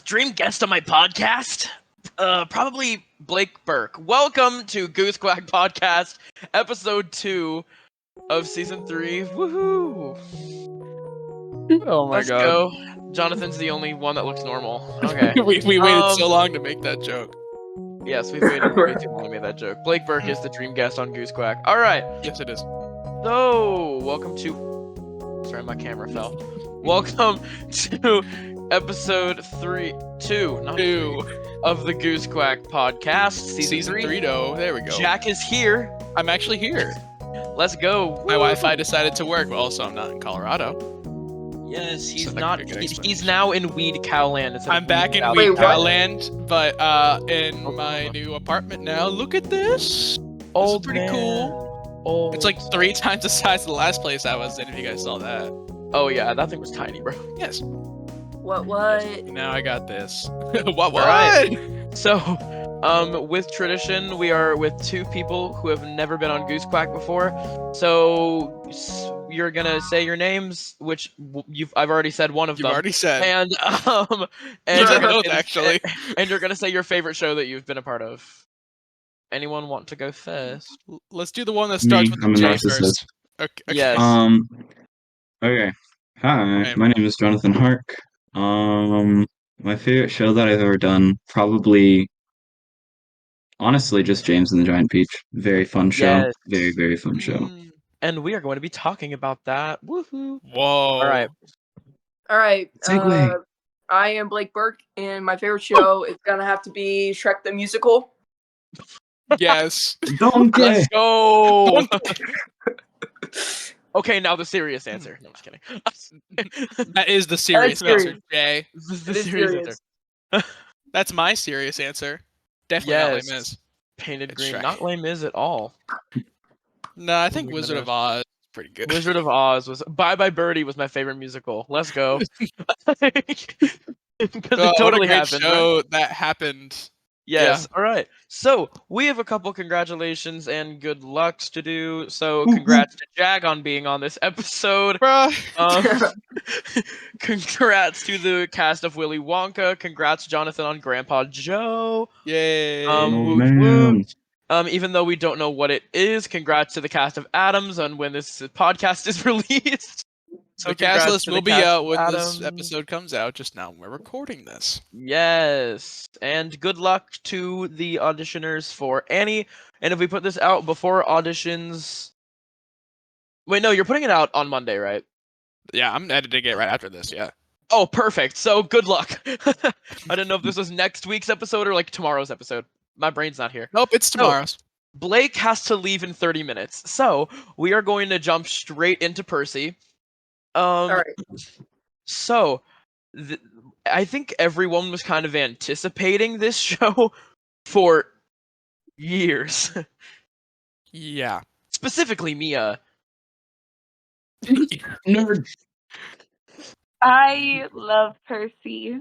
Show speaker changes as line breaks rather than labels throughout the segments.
Dream guest on my podcast, probably Blake Burke. Welcome to Goose Quack Podcast, episode 2 of season 3. Woohoo!
Oh my
Let's
god.
go. Jonathan's the only one that looks normal. Okay.
we waited so long to make that joke.
Yes, we've waited way too long to make that joke. Blake Burke is the dream guest on Goose Quack. Alright.
Yes, it is.
So, welcome to... Sorry, my camera fell. Welcome to episode 2 of the Goose Quack Podcast, season 3.
There we go.
Jack is here.
I'm actually here.
Let's go.
My Wi-Fi decided to work. Well, also, I'm not in Colorado.
Yes, he's
So
not.
that's a good
He's now in Weed Cow Land.
I'm back in
Weed
Weed
Cow
Cow Land, but in my new apartment now. Look at this.
Old
This is pretty
man.
cool.
Old.
It's like 3 times the size of the last place I was in. If you guys saw that.
Oh yeah, that thing was tiny, bro.
Yes.
What?
Now I got this. What?
Alright. So, with tradition, we are with 2 people who have never been on Goose Quack before. So, you're gonna say your names, which I've already said one of
You
them.
already said.
And
Yeah,
you're
both,
gonna,
actually.
and you're gonna say your favorite show that you've been a part of. Anyone want to go first?
Let's do the one that starts with
I'm
the
a
J
narcissist.
first. Okay.
Yes.
Okay. Hi,
Hey.
my name is Jonathan Hark. My favorite show that I've ever done, probably, honestly, just James and the Giant Peach. Very fun show.
Yes.
Very, very fun show.
And we are going to be talking about that. Woohoo!
Whoa.
All right.
Segue.
I am Blake Burke, and my favorite show is gonna have to be Shrek the Musical.
Yes.
Donkey!
Let's go. Okay, now the serious answer. No, I'm just kidding.
That is the serious
serious.
answer, Jay.
This is the
It is
serious
serious.
answer.
That's my serious answer. Definitely not
Yes.
Les Mis.
Painted
It's
green.
Shrek.
Not lame is at all.
No, I think
Wait a
Wizard
minute.
of Oz is pretty good.
Wizard of Oz was Bye Bye Birdie was my favorite musical. Let's go. Because it totally
what a great
happened. Right?
show that happened.
Yes. All right. So we have a couple congratulations and good lucks to do. So congrats to Jag on being on this episode.
Bruh.
Congrats to the cast of Willy Wonka. Congrats, Jonathan, on Grandpa Joe.
Yay.
Oh,
Woot
man.
woot. Even though we don't know what it is, congrats to the cast of Adams on when this podcast is released. So
the cast
congrats
list
to the
will be
cast
out
of
when
Adams.
this episode comes out. Just now we're recording this.
Yes, and good luck to the auditioners for Annie. And if we put this out before auditions, wait, no, you're putting it out on Monday, right?
Yeah, I'm editing it right after this. Yeah.
Oh, perfect. So good luck. I didn't know if this was next week's episode or like tomorrow's episode. My brain's not here.
Nope, it's tomorrow's.
Blake has to leave in 30 minutes, so we are going to jump straight into Percy.
All right.
So, I think everyone was kind of anticipating this show for years.
Yeah.
Specifically, Mia.
Nerd.
I love Percy.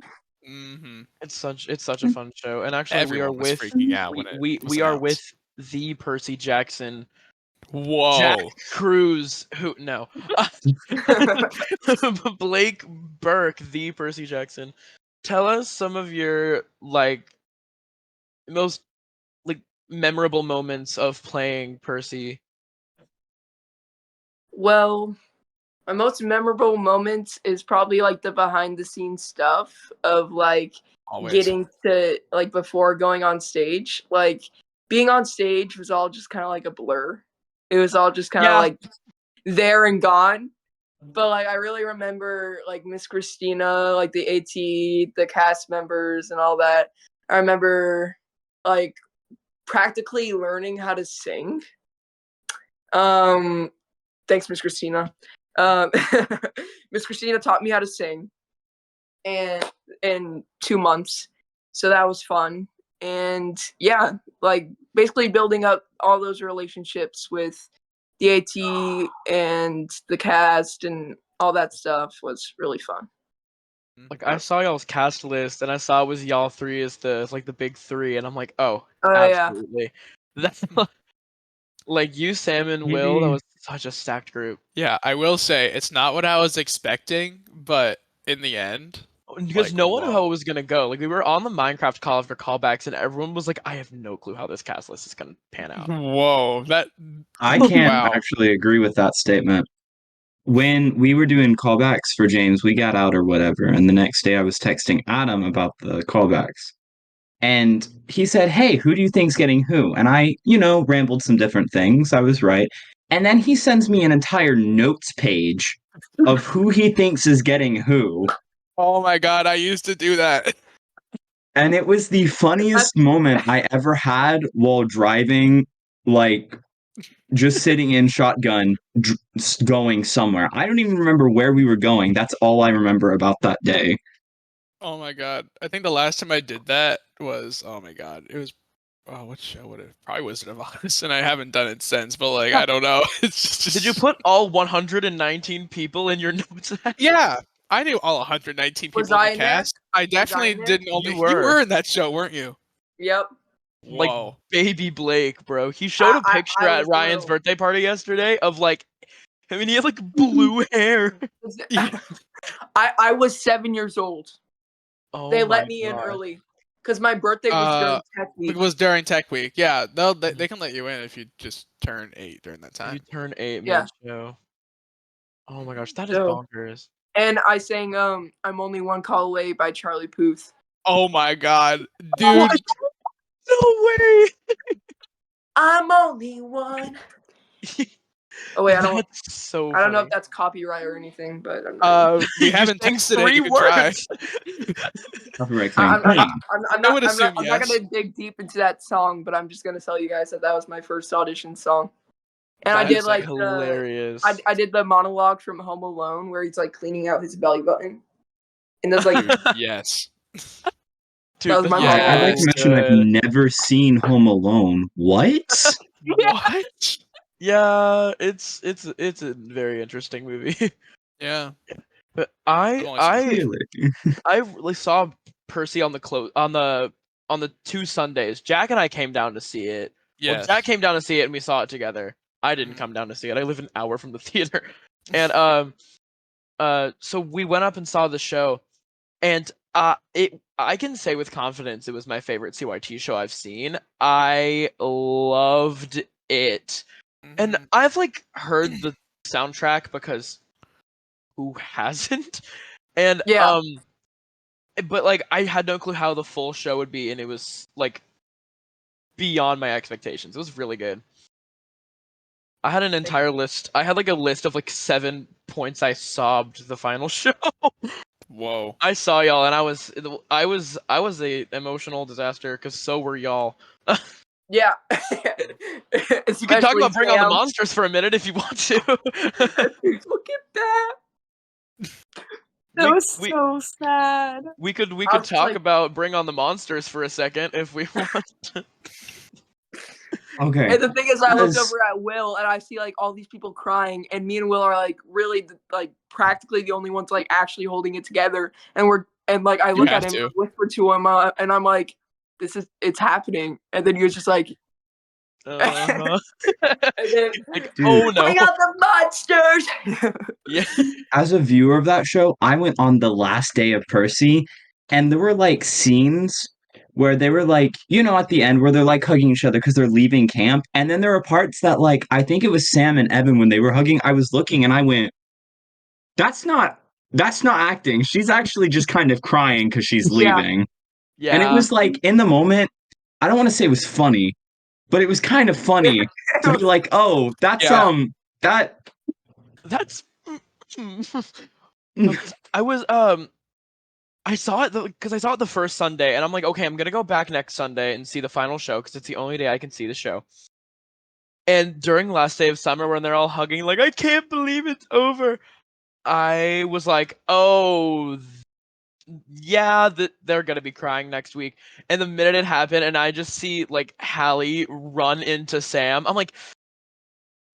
Mm-hmm.
It's such a fun show, and actually
Everyone was freaking out when it
we
was
are
announced.
with the Percy Jackson.
Whoa.
Jack Cruz, who no, Blake Burke, the Percy Jackson. Tell us some of your most memorable moments of playing Percy.
Well, my most memorable moment is probably like the behind the scenes stuff of like
Always.
getting to like before going on stage. Like being on stage was all just kind of like a blur. It was all just kind of
Yeah.
like there and gone. But like I really remember like Miss Christina, like the AT, the cast members and all that. I remember like practically learning how to sing. Thanks, Miss Christina. Miss Christina taught me how to sing and in 2 months. So that was fun. And yeah, like basically building up all those relationships with the AT and the cast and all that stuff was really fun.
Like I saw y'all's cast list, and I saw it was y'all three as the big three, and I'm like, oh,
Yeah.
absolutely. That's like you, Sam, and Will. That was such a stacked group.
Yeah, I will say it's not what I was expecting, but in the end,
because
Like,
no one knew how
whoa.
it was gonna go. Like we were on the Minecraft call for callbacks, and everyone was like, "I have no clue how this cast list is gonna pan out."
Whoa, that
I can't
wow.
actually agree with that statement. When we were doing callbacks for James, we got out or whatever, and the next day I was texting Adam about the callbacks. And he said, "Hey, who do you think's getting who?" And I, rambled some different things. I was right. And then he sends me an entire notes page of who he thinks is getting who.
Oh my god, I used to do that.
And it was the funniest moment I ever had while driving, like just sitting in shotgun, going somewhere. I don't even remember where we were going. That's all I remember about that day.
Oh my god. I think the last time I did that was, oh my god, it was, oh, what show would it? Probably Wizard of Oz, and I haven't done it since. But like, I don't know. It's just.
Did you put all 119 people in your notes?
Yeah, I knew all 119
Was
people in
I
the
in there?
cast. I definitely
in there?
didn't only.
You
You
were.
were in that show, weren't you?
Yep.
Like
Whoa.
baby Blake, bro. He showed a picture
I
at
was
Ryan's
little.
birthday party yesterday of like, I mean, he had like blue hair.
Yeah.
I was 7 years old.
Oh
They
my
let me in
God.
early because my birthday was during Tech
It
Week.
was during Tech Week. Yeah, they can let you in if you just turn 8 during that
You
time.
turn 8
Yeah.
mid-show. Oh my gosh, that is
So-
bonkers.
And I sang "I'm Only One Call Away" by Charlie Puth.
Oh my god, dude.
What? No way.
I'm only one. Oh wait, I don't
That's so
know if
funny.
that's copyright or anything, but I'm not,
We
You
haven't
sang
texted it.
3
You can try.
words.
Copyright claim.
I would assume
I'm not
yes.
gonna dig deep into that song, but I'm just gonna tell you guys that that was my first audition song. And I
That
did
is
like
hilarious.
I did the monologue from Home Alone where he's like cleaning out his belly button, and there's like
Dude, yes.
Dude,
that was
the
my
Yeah.
I'd like to
monologue.
mention I've
good.
never seen Home Alone. What?
What?
Yeah, it's a very interesting movie.
Yeah.
But
I've only seen it.
Really?
I really saw Percy on the 2 Sundays. Jack and I came down to see it. Well,
Yes.
Jack came down to see it and we saw it together. I didn't
Mhm.
come down to see it. I live an hour from the theater. And so we went up and saw the show, and I can say with confidence it was my favorite CYT show I've seen. I loved it. And
Mhm.
I've like heard the soundtrack because who hasn't? And
Yeah.
but like I had no clue how the full show would be, and it was like beyond my expectations. It was really good. I had an entire list. I had like a list of like 7 points I sobbed the final show.
Whoa.
I saw y'all, and I was a emotional disaster because so were y'all.
Yeah.
We could talk about Bring on the
Sam.
Monsters for a minute if you want to.
Look at that.
That was
we,
so sad.
we could
I
talk
was like-
about Bring on the Monsters for a second if we want.
Okay.
And the thing is, I looked
As-
over at Will and I see like all these people crying, and me and Will are like really like practically the only ones like actually holding it together. And like I
You
look at
have
him,
to.
whisper to him, and I'm like, it's happening. And then he was just like,
Uh-huh.
and then
Like,
Dude.
oh no.
bring out the monsters.
Yeah.
As a viewer of that show, I went on the last day of Percy, and there were like scenes where they were like, at the end where they're like hugging each other because they're leaving camp. And then there were parts that, like, I think it was Sam and Evan when they were hugging. I was looking and I went, that's not acting. She's actually just kind of crying because she's
Yeah.
leaving.
Yeah.
And it was like in the moment, I don't want to say it was funny, but it was kind of funny to be like, oh, that's
Yeah.
that
That's I was I saw it because I saw it the first Sunday, and I'm like, okay, I'm gonna go back next Sunday and see the final show because it's the only day I can see the show. And during last day of summer, when they're all hugging, like, I can't believe it's over, I was like, oh, yeah, they're gonna be crying next week. And the minute it happened, and I just see like Hallie run into Sam, I'm like,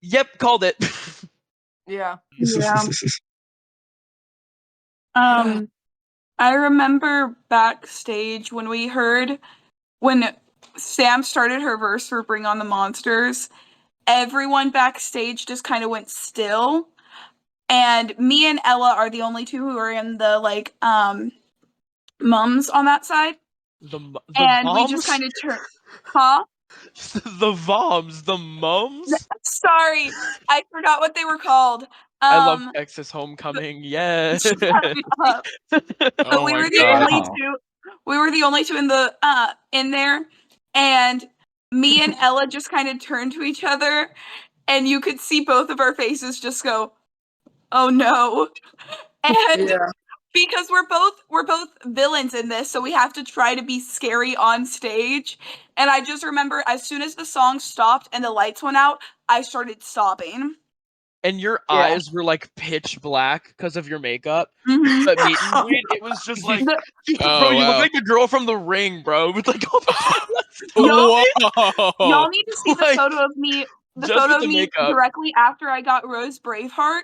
yep, called it.
Yeah.
Yeah. I remember backstage when Sam started her verse for Bring on the Monsters, everyone backstage just kind of went still. And me and Ella are the only two who are in the mums on that side,
The
and we just
moms?
kind of turned. Huh?
The Voms, the mums?
Sorry, I forgot what they were called.
I love
Um,
Texas Homecoming. Yeah.
shut up. But
Oh
we
my
were the
god.
only
Wow.
two. We were the only two in there, and me and Ella just kind of turned to each other, and you could see both of our faces just go, "Oh no!" And
Yeah.
because we're both villains in this, so we have to try to be scary on stage. And I just remember as soon as the song stopped and the lights went out, I started sobbing.
And your
Yeah.
eyes were like pitch black because of your makeup.
Mhm.
But meet and greet, it was just like,
The-
bro,
Oh
you look
wow.
like the girl from The Ring, bro, with like all the
Y'all,
Whoa.
y'all need to see the
Like,
photo of me. The
just
photo
with
of
the
me
makeup.
directly after I got Rose Braveheart.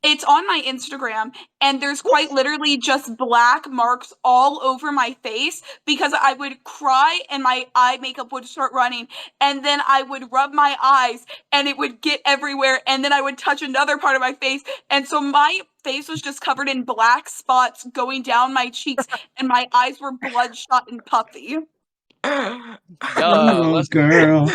It's on my Instagram, and there's quite literally just black marks all over my face because I would cry and my eye makeup would start running, and then I would rub my eyes and it would get everywhere, and then I would touch another part of my face, and so my face was just covered in black spots going down my cheeks, and my eyes were bloodshot and puffy.
Yeah,
Oh,
let's
girl.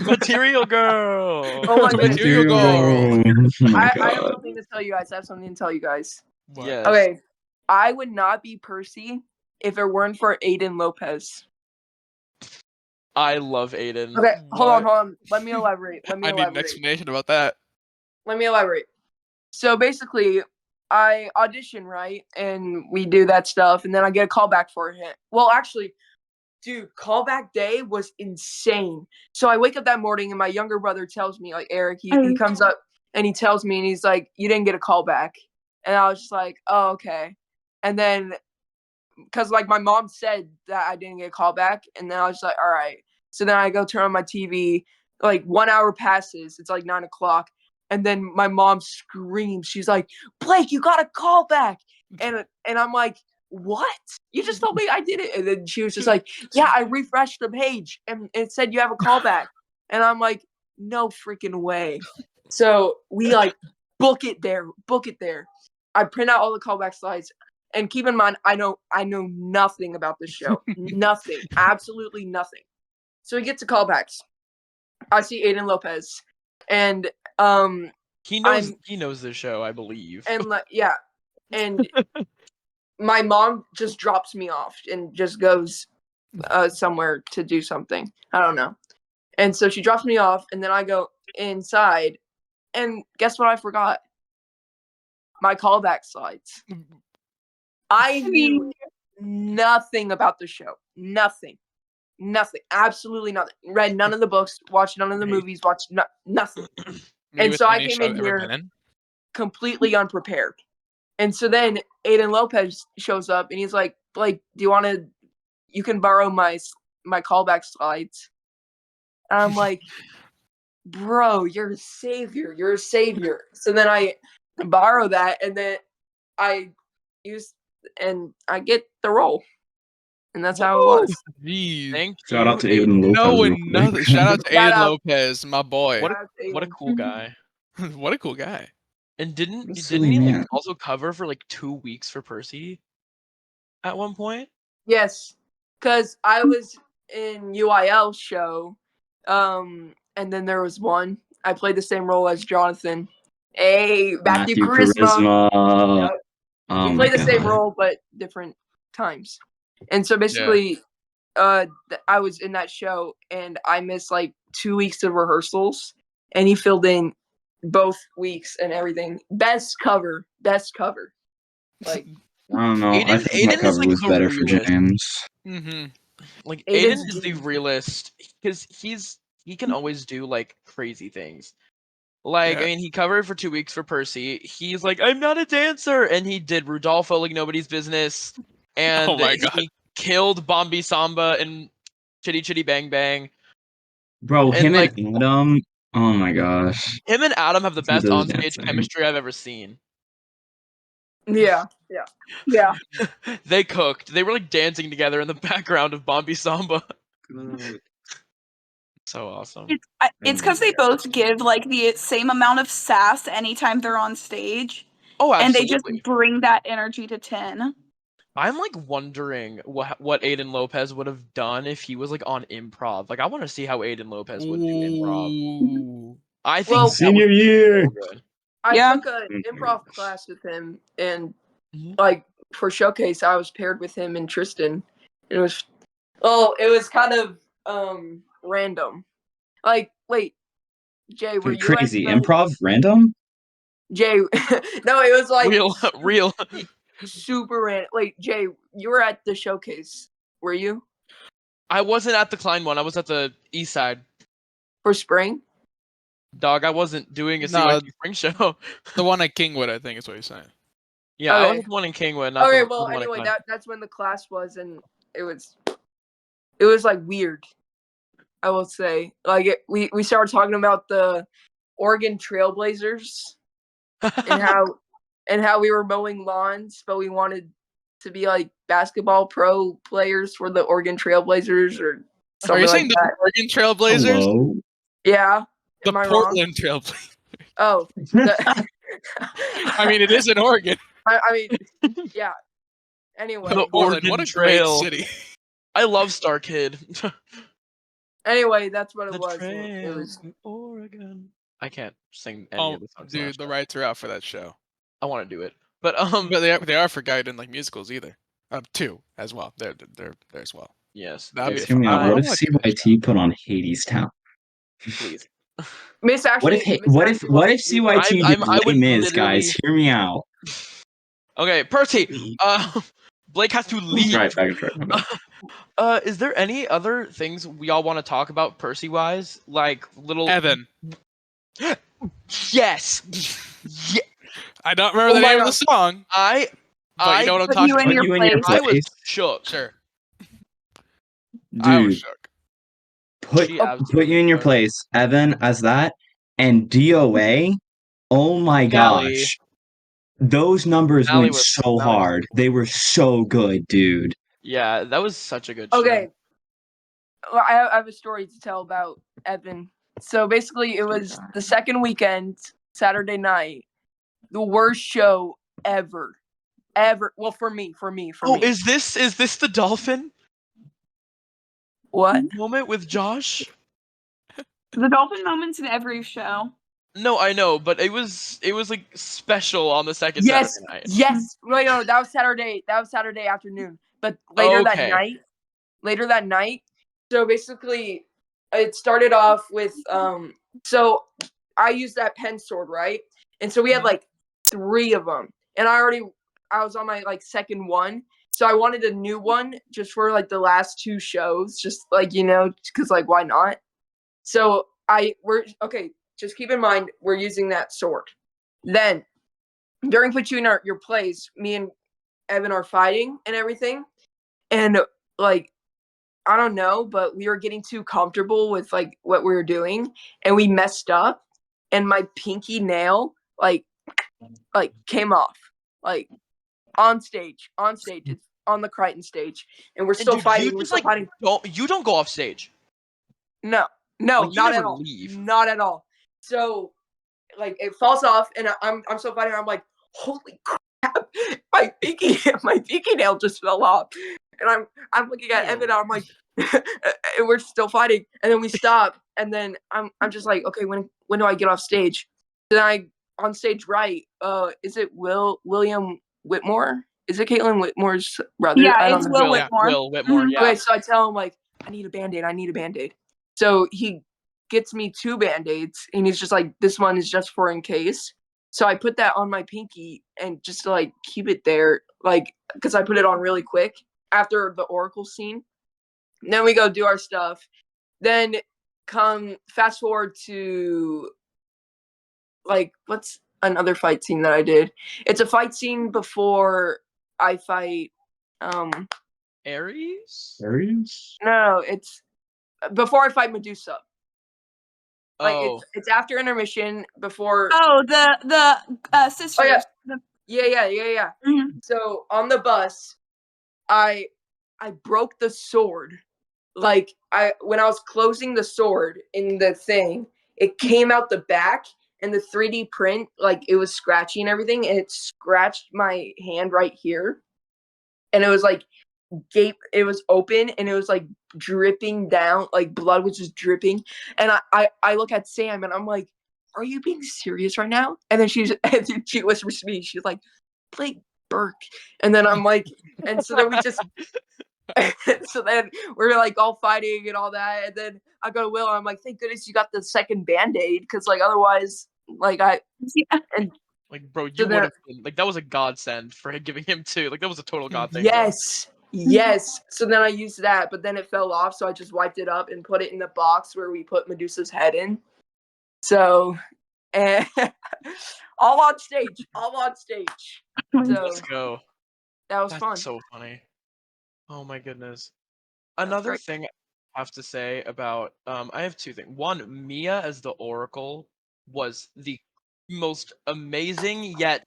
Material girl.
Oh my
The
goodness.
material girl.
Oh my
I have
god.
something to tell you guys. I have something to tell you guys.
What?
Yes.
Okay. I would not be Percy if it weren't for Aiden Lopez.
I love Aiden.
Okay, hold
What?
on. Let me elaborate.
I need an explanation about that.
Let me elaborate. So basically, I audition, right? And we do that stuff, and then I get a callback for it. Well, actually, dude, callback day was insane. So I wake up that morning, and my younger brother tells me, like, Eric, he comes up and he tells me, and he's like, you didn't get a callback. And I was just like, oh, okay. And then, because, like, my mom said that I didn't get a callback, and then I was just like, all right. So then I go turn on my TV, like, 1 hour passes. It's like 9 o'clock. And then my mom screams. She's like, Blake, you got a call back. And I'm like, what? You just told me I did it. And then she was just like, yeah, I refreshed the page and it said you have a callback. And I'm like, no freaking way. So we like book it there. I print out all the callback slides. And keep in mind, I know nothing about this show. Nothing. Absolutely nothing. So we get to callbacks. I see Aiden Lopez. And
He knows
I'm-
he knows the show, I believe.
and like yeah. And my mom just drops me off and just goes somewhere to do something. I don't know. And so she drops me off, and then I go inside, and guess what I forgot? My callback slides. I knew nothing about the show. Nothing. Absolutely nothing. Read none of the books, watched none of the movies, watched nothing.
Me
And
with
so I
any
came
show
in
I've ever
here
been in.
completely unprepared. And so then Aiden Lopez shows up, and he's like, Blake, do you want to, you can borrow my callback slides. And I'm like, bro, you're a savior. So then I borrow that, and then I use, and I get the role. And that's how it was.
Jeez.
Thank
Shout
you,
out to Aiden Lopez.
No
real
and nothing.
quick.
Shout out to
Shout
Aiden
out.
Lopez, my boy.
What
Shout out to
what a
Aiden.
cool guy.
What a cool guy.
And
What a
didn't
silly
he like
man.
also cover for like 2 weeks for Percy at one point?
Yes, because I was in UIL show, and then there was one. I played the same role as Jonathan. Hey, Matthew Charisma.
Charisma.
Yep.
Oh
We
my
played the same
god.
role, but different times. And so basically, I was in that show, and I missed like 2 weeks of rehearsals, and he filled in both weeks and everything. Best cover. Like
I don't know. I think my
Aiden is
cover
like
was
the
better for
realist.
James.
Mm-hmm.
Like
Aiden's
Aiden is the
deep.
realist because he can always do like crazy things. Like,
Yeah.
I mean, he covered for 2 weeks for Percy. He's like, I'm not a dancer, and he did Rudolpho like nobody's business, and
Oh my god.
he killed Bombi Samba and Chitty Chitty Bang Bang.
Bro,
And
him
like
and Adam. Oh my gosh.
him and Adam have the
He
best
does
onstage
dancing.
chemistry I've ever seen.
Yeah.
Yeah.
They cooked. They were like dancing together in the background of Bombi Samba. So awesome.
It's because they both give like the same amount of sass anytime they're on stage,
Oh,
and they just
absolutely.
bring that energy to 10.
I'm like wondering what Aiden Lopez would have done if he was like on improv. Like I want to see how Aiden Lopez would do improv.
Ooh.
I think
Well,
that
Senior
would be
year.
so good.
I
Yeah.
took an
Oh my
improv
gosh.
class with him, and
Mhm.
like for showcase, I was paired with him and Tristan. It was it was kind of random. Like, wait, Jay, were
Wait,
you at
crazy
the
improv random?
Jay? No, it was like
Real.
super random. Wait, Jay, you were at the showcase, were you,
I wasn't at the Klein one. I was at the East Side.
for spring?
Dog, I wasn't doing a
No,
CYT spring show.
the one at Kingwood, I think is what he's saying.
Yeah, I was
Okay.
at the one in Kingwood, not
Okay,
the
well,
one at
anyway,
Klein.
that's when the class was, and it was like weird. I will say, like we started talking about the Oregon Trailblazers and how we were mowing lawns, but we wanted to be like basketball pro players for the Oregon Trailblazers or
Are
something
you
like
saying the
that.
Oregon Trailblazers?
Hello.
Yeah,
The
am I wrong?
Portland Trailblazers.
Oh,
I mean, it is in Oregon.
I mean, yeah. Anyway,
The
Portland,
Oregon
what a great
Trail.
city.
I love Star Kid.
anyway, that's what it
The
was. And it
trail
was
to Oregon. I can't sing any
Oh,
of the songs. in that
dude, the
show.
rights are out for that show.
I want to do it, but
But they are for guide in like musicals either. Two as well. They're there as well.
yes,
That'd
dude.
be
Hear
fun.
me out.
I
What if
wanna do that show.
CYT put on Hades Town?
Please.
Miss
What if
Ashley. Miss
what if
Ashley
what
wants
if
to do that.
CYT did
I
Les
would
Mis,
literally.
guys? Hear me out.
Okay, Percy. Blake has to leave.
Right, back and forth. My bad.
Is there any other things we all want to talk about Percy wise? Like little.
Evan.
Yes. Yeah.
I don't remember
Oh
the
my
name of
God.
the song, but you know what I'm
Put
talking
you in
about.
Put
your
you in your
place.
I was
place,
shook.
Sure. I was
dude.
shook.
Put
She
put
absolutely
you in your
was.
place, Evan, as that, and DOA. Oh my
Valley.
gosh, those numbers
Valley
went
was.
so
Valley was
hard.
cool.
They were so good, dude.
Yeah, that was such a good show.
Okay. Well, I have a story to tell about Evan. So basically, it was the second weekend, Saturday night, the worst show ever. Well, for me.
Oh, is this the dolphin
What?
moment with Josh?
The dolphin moments in every show.
No, I know, but it was like special on the second
Yes,
Saturday night.
yes. Wait, no, that was Saturday. That was Saturday afternoon. But
Okay.
later that night. So basically, it started off with So I used that pen sword, right? And so we had like 3 of them, and I was on my like second one. So I wanted a new one just for like the last 2 shows, just like because like why not? So we're okay. Just keep in mind we're using that sword. Then during put you in your place, me and Evan are fighting and everything, and like I don't know, but we were getting too comfortable with like what we were doing, and we messed up, and my pinky nail like came off like on stage, it's on the Crichton stage, and we're
And
still
dude, you
fighting. We're
just
still
like
fighting.
you don't go off stage.
No,
Like you
not
never
at all.
leave.
Not at all. So like it falls off, and I'm still fighting. I'm like, holy crap! My pinky nail just fell off, and I'm looking at Evan. And I'm like, and we're still fighting, and then we stop, and then I'm just like, okay, when do I get off stage? Then I on stage right. Is it William Whitmore? Is it Caitlin Whitmore's brother?
Yeah,
I don't
it's
know.
Will
Will
Whitmore.
Will Whitmore,
Mhm.
yeah.
Okay, so I tell him like, I need a band-aid. So he gets me 2 band-aids, and he's just like, this one is just for in case. So I put that on my pinky and just to like keep it there, like because I put it on really quick after the Oracle scene. And then we go do our stuff. Then come fast forward to like what's another fight scene that I did? It's a fight scene before I fight
Aries?
Aries?
no, it's before I fight Medusa. Like
Oh.
it's after intermission before.
Oh, the sisters.
Oh yeah,
The-
yeah.
Mhm.
So on the bus, I broke the sword. Like when I was closing the sword in the thing, it came out the back, and the 3D print like it was scratchy and everything, and it scratched my hand right here. and it was like it was open, and it was like dripping down, like blood was just dripping. And I look at Sam, and I'm like, are you being serious right now? And then and then she whispers to me, she's like, Blake Burke. And then I'm like, and so then we just so then we're like all fighting and all that, and then I go to Will, and I'm like, thank goodness you got the second band-aid, because like otherwise, like
Yeah.
and
Like, bro,
so
you would
then
have been like that was a godsend for giving him two. Like that was a total god thing.
yes. So then I used that, but then it fell off, so I just wiped it up and put it in the box where we put Medusa's head in. So, and all on stage. So
Let's go.
that was
That's
fun.
so funny. Oh my goodness.
That's
Another
great.
thing I have to say about I have two things. One, Mia as the Oracle was the most amazing yet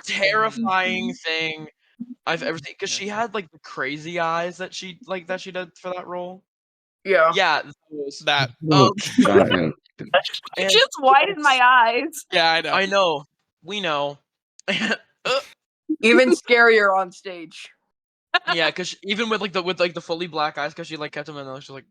terrifying thing I've ever seen, because she had like the crazy eyes that she did for that role.
Yeah.
Yeah, those.
That.
Um,
Child.
and
Just widened my eyes.
Yeah, I know.
I know, we know.
Even scarier on stage.
Yeah, because even with the fully black eyes, because she like kept them and she like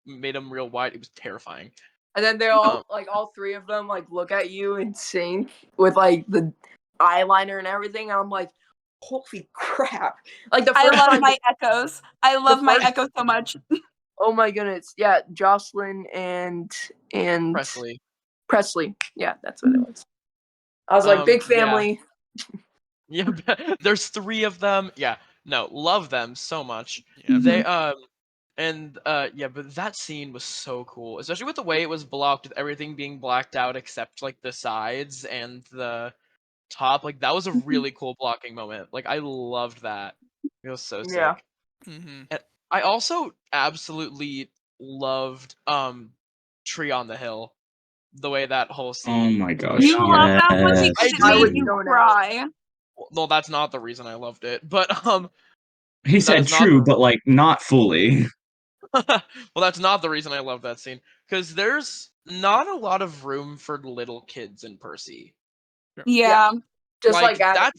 made them real white. It was terrifying.
And then they all all three of them like look at you in sync with like the eyeliner and everything. And I'm like, holy crap. Like the
I
first
love
time
my echoes. I love my
first-
echoes so much.
oh my goodness. Yeah, Jocelyn and
Presley.
Presley. Yeah, that's what it was. I was like, big
Yeah.
family.
Yeah, there's three of them. Yeah, no, love them so much.
Yeah.
They yeah, but that scene was so cool, especially with the way it was blocked, with everything being blacked out except like the sides and the top. Like that was a really cool blocking moment. Like I loved that. It was so
Yeah.
sick.
Mm-hmm.
And I also absolutely loved Tree on the Hill. The way that whole
Oh
scene.
my gosh,
You love that one
yes.
because it
I
made
would
you
zone out.
cry.
No, that's not the reason I loved it. But
He
that
said
is not
true,
the
but like not fully.
well, that's not the reason I love that scene, because there's not a lot of room for little kids in Percy.
Yeah.
Just like Adam.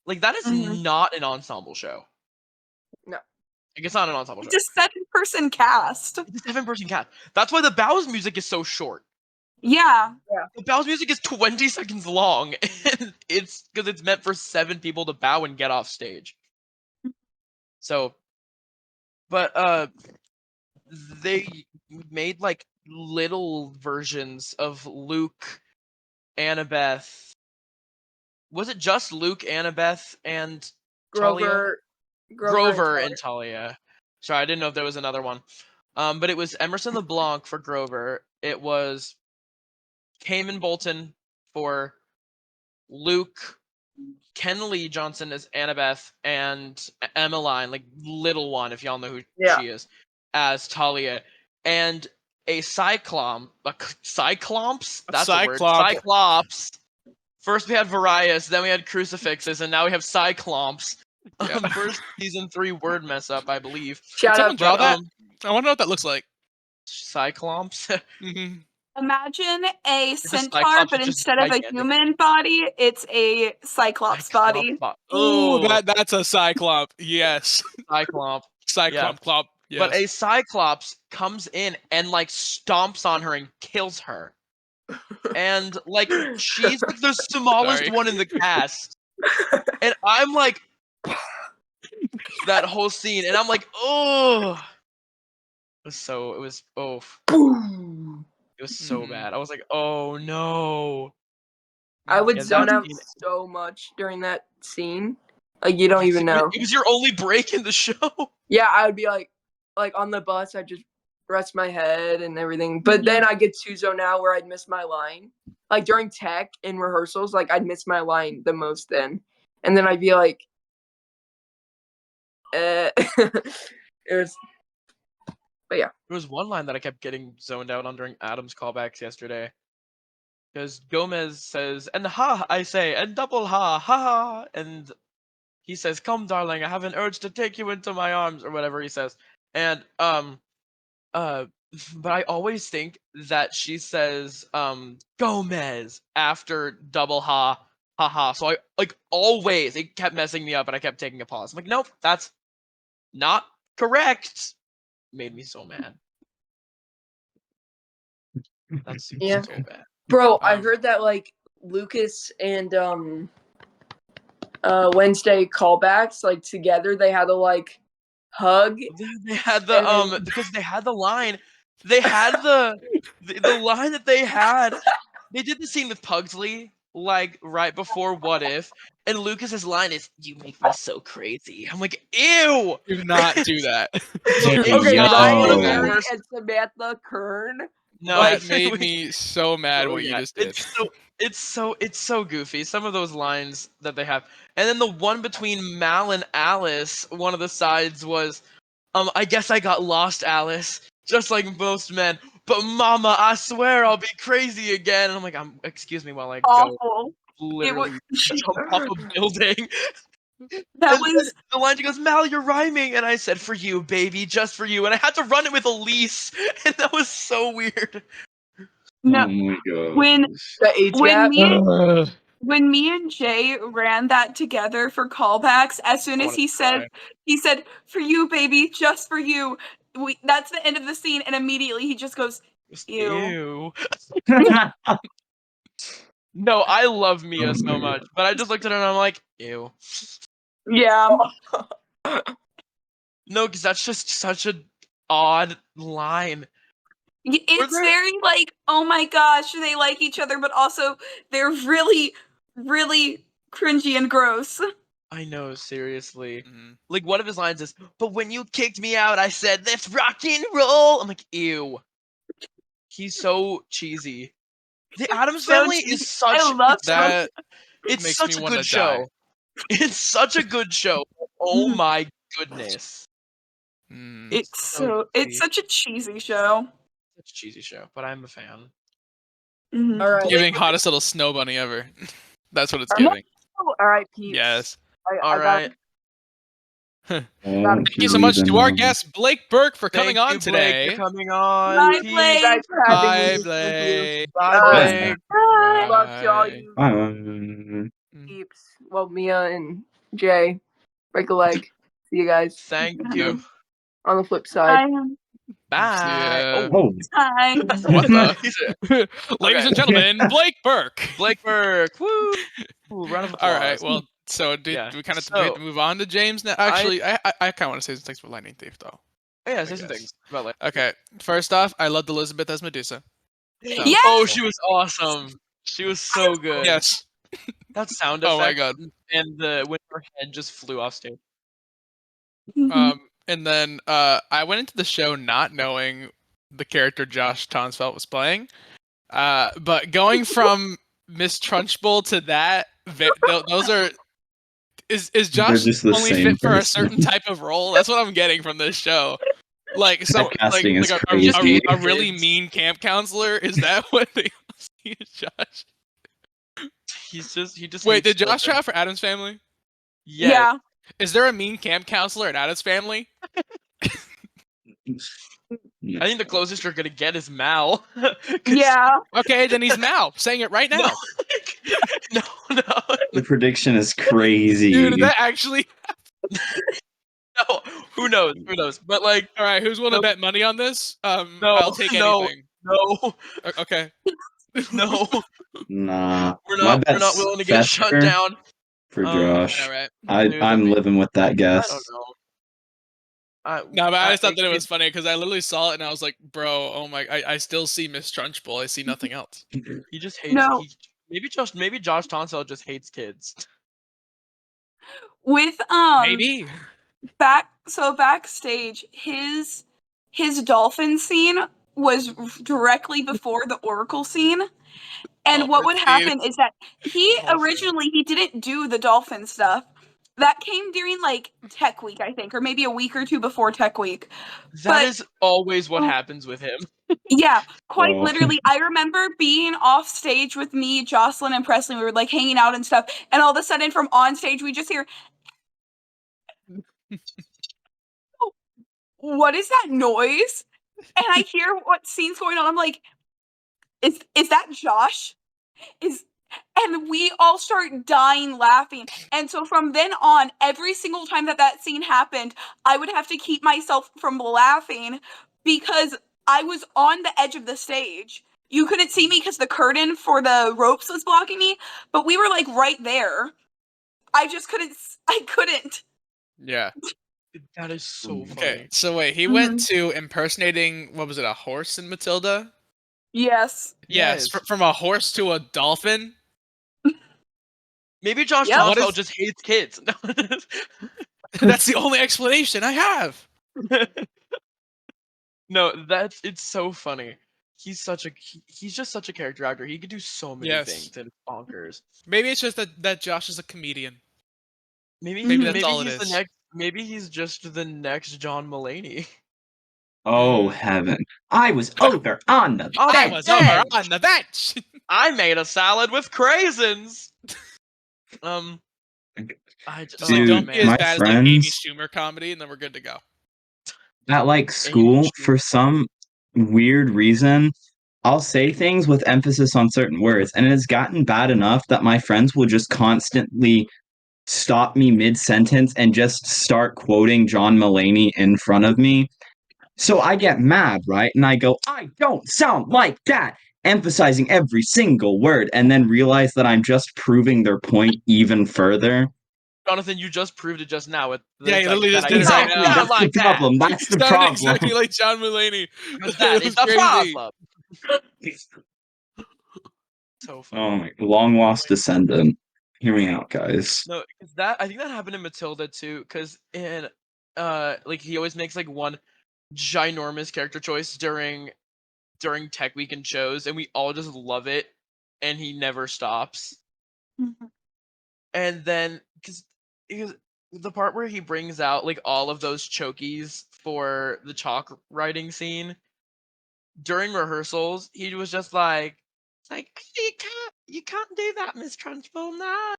That is
Mhm.
not an ensemble show.
No.
Like, it's not an ensemble show.
It's a 7-person cast.
It's a 7-person cast. That's why the Bow's music is so short.
Yeah.
The Bow's music is 20 seconds long, and it's because it's meant for 7 people to bow and get off stage. So, but they made like little versions of Luke, Annabeth. Was it just Luke, Annabeth, and Talia? Grover and Talia. Sorry, I didn't know if there was another one. But it was Emerson LeBlanc for Grover. It was Cayman Bolton for Luke, Ken Lee Johnson as Annabeth, and Emmeline, like little one, if y'all know who
Yeah.
she is, as Talia, and a Cyclops. That's a word.
Cyclops.
Cyclops. First we had Varius, then we had Crucifixes, and now we have Cyclops.
Yeah.
First season 3 word mess up, I believe.
Shout
Someone
out.
draw
But
that? I want to know what that looks like.
Cyclops.
Mm-hmm.
Imagine a
It's a
centaur,
Cyclops,
but
it's just
instead of a
gigantic.
human body, it's a cyclops body.
Ooh,
Oh,
that's a Cyclops. Yes.
Cyclops.
Cyclops. Clop. Yes.
But a Cyclops comes in and like stomps on her and kills her. And like she's like the smallest
Sorry.
one in the cast. And I'm like that whole scene, and I'm like, oh, it was
Boom.
it was so
Mhm.
bad. I was like, oh no.
I would
Yeah,
zone
that
out
scene-
so much during that scene. Like you don't even know.
It was your only break in the show.
Yeah, I would be like on the bus, I'd just rest my head and everything. But then I get to zone out where I'd miss my line. Like during tech in rehearsals, like I'd miss my line the most then. And then I'd be like, it was, but yeah.
There was one line that I kept getting zoned out on during Adam's callbacks yesterday. Because Gomez says, and ha, I say, and double ha, ha ha, and he says, come darling, I have an urge to take you into my arms, or whatever he says. And, but I always think that she says, Gomez, after double ha, haha. So I like always it kept messing me up, and I kept taking a pause. I'm like, nope, that's not correct. Made me so mad. That's
Yeah.
so bad.
Bro, I
Um,
heard that like Lucas and Wednesday callbacks like together they had to like hug.
They had the
And then-
because they had the line. They had the line that they had. They did the scene with Pugsley like right before What If, and Lucas's line is "You make me so crazy." I'm like, ew.
do not do that.
So
Do
Okay,
it's
not
one
Ryan
of
do
the
that.
Berry
worst.
and Samantha Kern.
No,
Like-
That made me so mad
oh,
what you
yeah.
just did.
It's so goofy. Some of those lines that they have, and then the one between Mal and Alice. One of the sides was, I guess I got lost, Alice, just like most men. But Mama, I swear I'll be crazy again. And I'm like, excuse me while I go
Awful. It was
literally jump off a building.
that
And then
was
the line she goes, Mal, you're rhyming. And I said, for you, baby, just for you. And I had to run it with Elise. And that was so weird.
no
Oh my god.
when
The age
when
gap.
me and Jay ran that together for callbacks, as soon
I
as
wanted to cry.
he said, "For you, baby, just for you." That's the end of the scene, and immediately he just goes,
Just,
"Ew."
Oh
No, I love Mia so
my
much,
god.
but I just looked at her and I'm like, ew.
Yeah.
No, because that's just such a odd line. Were
It's
there?
very like, oh my gosh, they like each other, but also they're really, really cringy and gross.
I know, seriously.
Mhm.
Like one of his lines is, "But when you kicked me out, I said let's rock and roll." I'm like, ew. He's so cheesy. The Addams
So
Family is
cheesy. I
such
love them.
That
it's
makes me
such a
want to
good
die.
show. It's such a good show. Oh my goodness.
Mm.
It's
Goofy.
such a cheesy show.
Such a cheesy show, but I'm a fan.
Mhm.
All right.
Giving hottest little snow bunny ever. That's what it's
No.
giving.
All right, peeps.
Yes.
All
I got
right.
Thank
Oh,
you so much to our
Keelan.
guest Blake Burke for coming
Thank
on
you, Blake,
today.
for coming on.
Bye,
Peace.
you
Blake.
guys for having
Bye,
me. Thank you.
Blake.
Bye,
Bye.
Blake.
Bye.
Love to all
Bye.
you
Bye.
peeps. Well, Mia and Jay, break a leg. See you guys
Thank
Yep.
you.
on the flip side.
Bye.
Yeah.
Oh.
Bye.
What the? He said,
Ladies
Okay.
and gentlemen, Blake Burke.
Blake Burke. Woo! Round of
All
applause.
right. Well, so do
Yeah.
we kind of do we
So,
have to move on to James now? Actually, I kind of want to say some things for Lightning Thief though.
yeah,
I
say some
guess.
things about like.
Okay. First off, I loved Elizabeth as Medusa. That was
Yeah.
Oh,
wonderful.
she was awesome. She was so good.
Yes.
That sound
Oh my
effect
god.
and the when her head just flew off stage.
Mhm.
And then I went into the show not knowing the character Josh Tonsfeld was playing. But going from Miss Trunchbull to that, those are is
They're
Josh
just the
only
same
fit for a
person.
certain type of role? That's what I'm getting from this show. Like some
Casting is
a
crazy.
really mean camp counselor. Is that what they see as Josh?
He just
Wait,
hates
did Josh try
children.
out for Adam's Family?
Yes.
Yeah.
Is there a mean camp counselor at Adam's Family?
I think the closest you're gonna get is Mal. 'Cause-
Yeah.
Okay, then he's Mal saying it right
No,
now.
no.
The prediction is crazy.
Dude, is that actually
No, who knows? Who knows? But like,
all right? Who's willing to
No.
bet money on this?
no,
I'll take
no,
anything.
no,
Okay.
no.
Nah.
We're
My
not. We're not
bet's
willing to get shut
Fester
down.
for Josh.
All right.
Dude,
I'm living with that
I
guess.
don't know.
No, but I just thought that it was funny because I literally saw it and I was like, bro, oh my, I still see Miss Trunchbull. I see nothing else.
He just hates.
No.
Maybe Josh Tonsell just hates kids.
With
Maybe.
backstage, his dolphin scene was directly before the Oracle scene. And what would
Dolphin scene.
happen is that he
Dolphin.
didn't do the dolphin stuff. That came during like Tech Week, I think, or maybe a week or two before Tech Week.
That
But-
is always what happens with him.
Yeah, quite
Oh.
literally. I remember being off stage with me, Jocelyn, and Presley. We were like hanging out and stuff, and all of a sudden, from on stage, we just hear, "What is that noise?" And I hear what scene's going on. I'm like, "Is that Josh? Is And we all start dying laughing. And so from then on, every single time that scene happened, I would have to keep myself from laughing because I was on the edge of the stage. You couldn't see me because the curtain for the ropes was blocking me, but we were like right there. I just couldn't. I couldn't.
Yeah.
That is so
Okay.
funny.
So wait, he went to impersonating, what was it, a horse in Matilda?
Yes.
Yes.
Yes.
From a horse to a dolphin.
Maybe Josh
Yep.
What
Tonsfeld
is-
just hates kids.
That's the only explanation I have.
No, it's so funny. He's just such a character actor. He could do so many
Yes.
things and it's bonkers.
Maybe it's just that Josh is a comedian.
Maybe
Maybe
Mhm.
that's all it
he's the
is.
next. Maybe he's just the next John Mulaney.
Oh heaven! I was over on the
On
I
the
was over
bench.
on the bench.
I made a salad with craisins.
Just like,
Oh
don't
Dude,
be as
man.
my
bad as like Amy
friends
Schumer comedy, and then we're good to go.
at like
Amy
school, for some weird reason, I'll say things with emphasis on certain words, and it has gotten bad enough that my friends will just constantly stop me mid sentence and just start quoting John Mulaney in front of me. So I get mad, right? And I go, I don't sound like that, emphasizing every single word, and then realize that I'm just proving their point even further.
Jonathan, you just proved it just now.
Yeah,
It's
you
like
literally
that
just
I
did it right
don't
Exactly,
now.
sound
that's the
like that.
problem. That's the
Sounded
problem.
exactly like John Mulaney.
Because that
It
is
was
the
crazy.
problem. So funny.
Oh my long lost descendant. Hear me out, guys.
No, because I think that happened in Matilda too. Because in like he always makes like one ginormous character choice during Tech Week and shows, and we all just love it, and he never stops.
Mhm.
And then because the part where he brings out like all of those chokies for the chalk writing scene during rehearsals, he was just like, it's like you can't do that, Miss Trunchbull, no.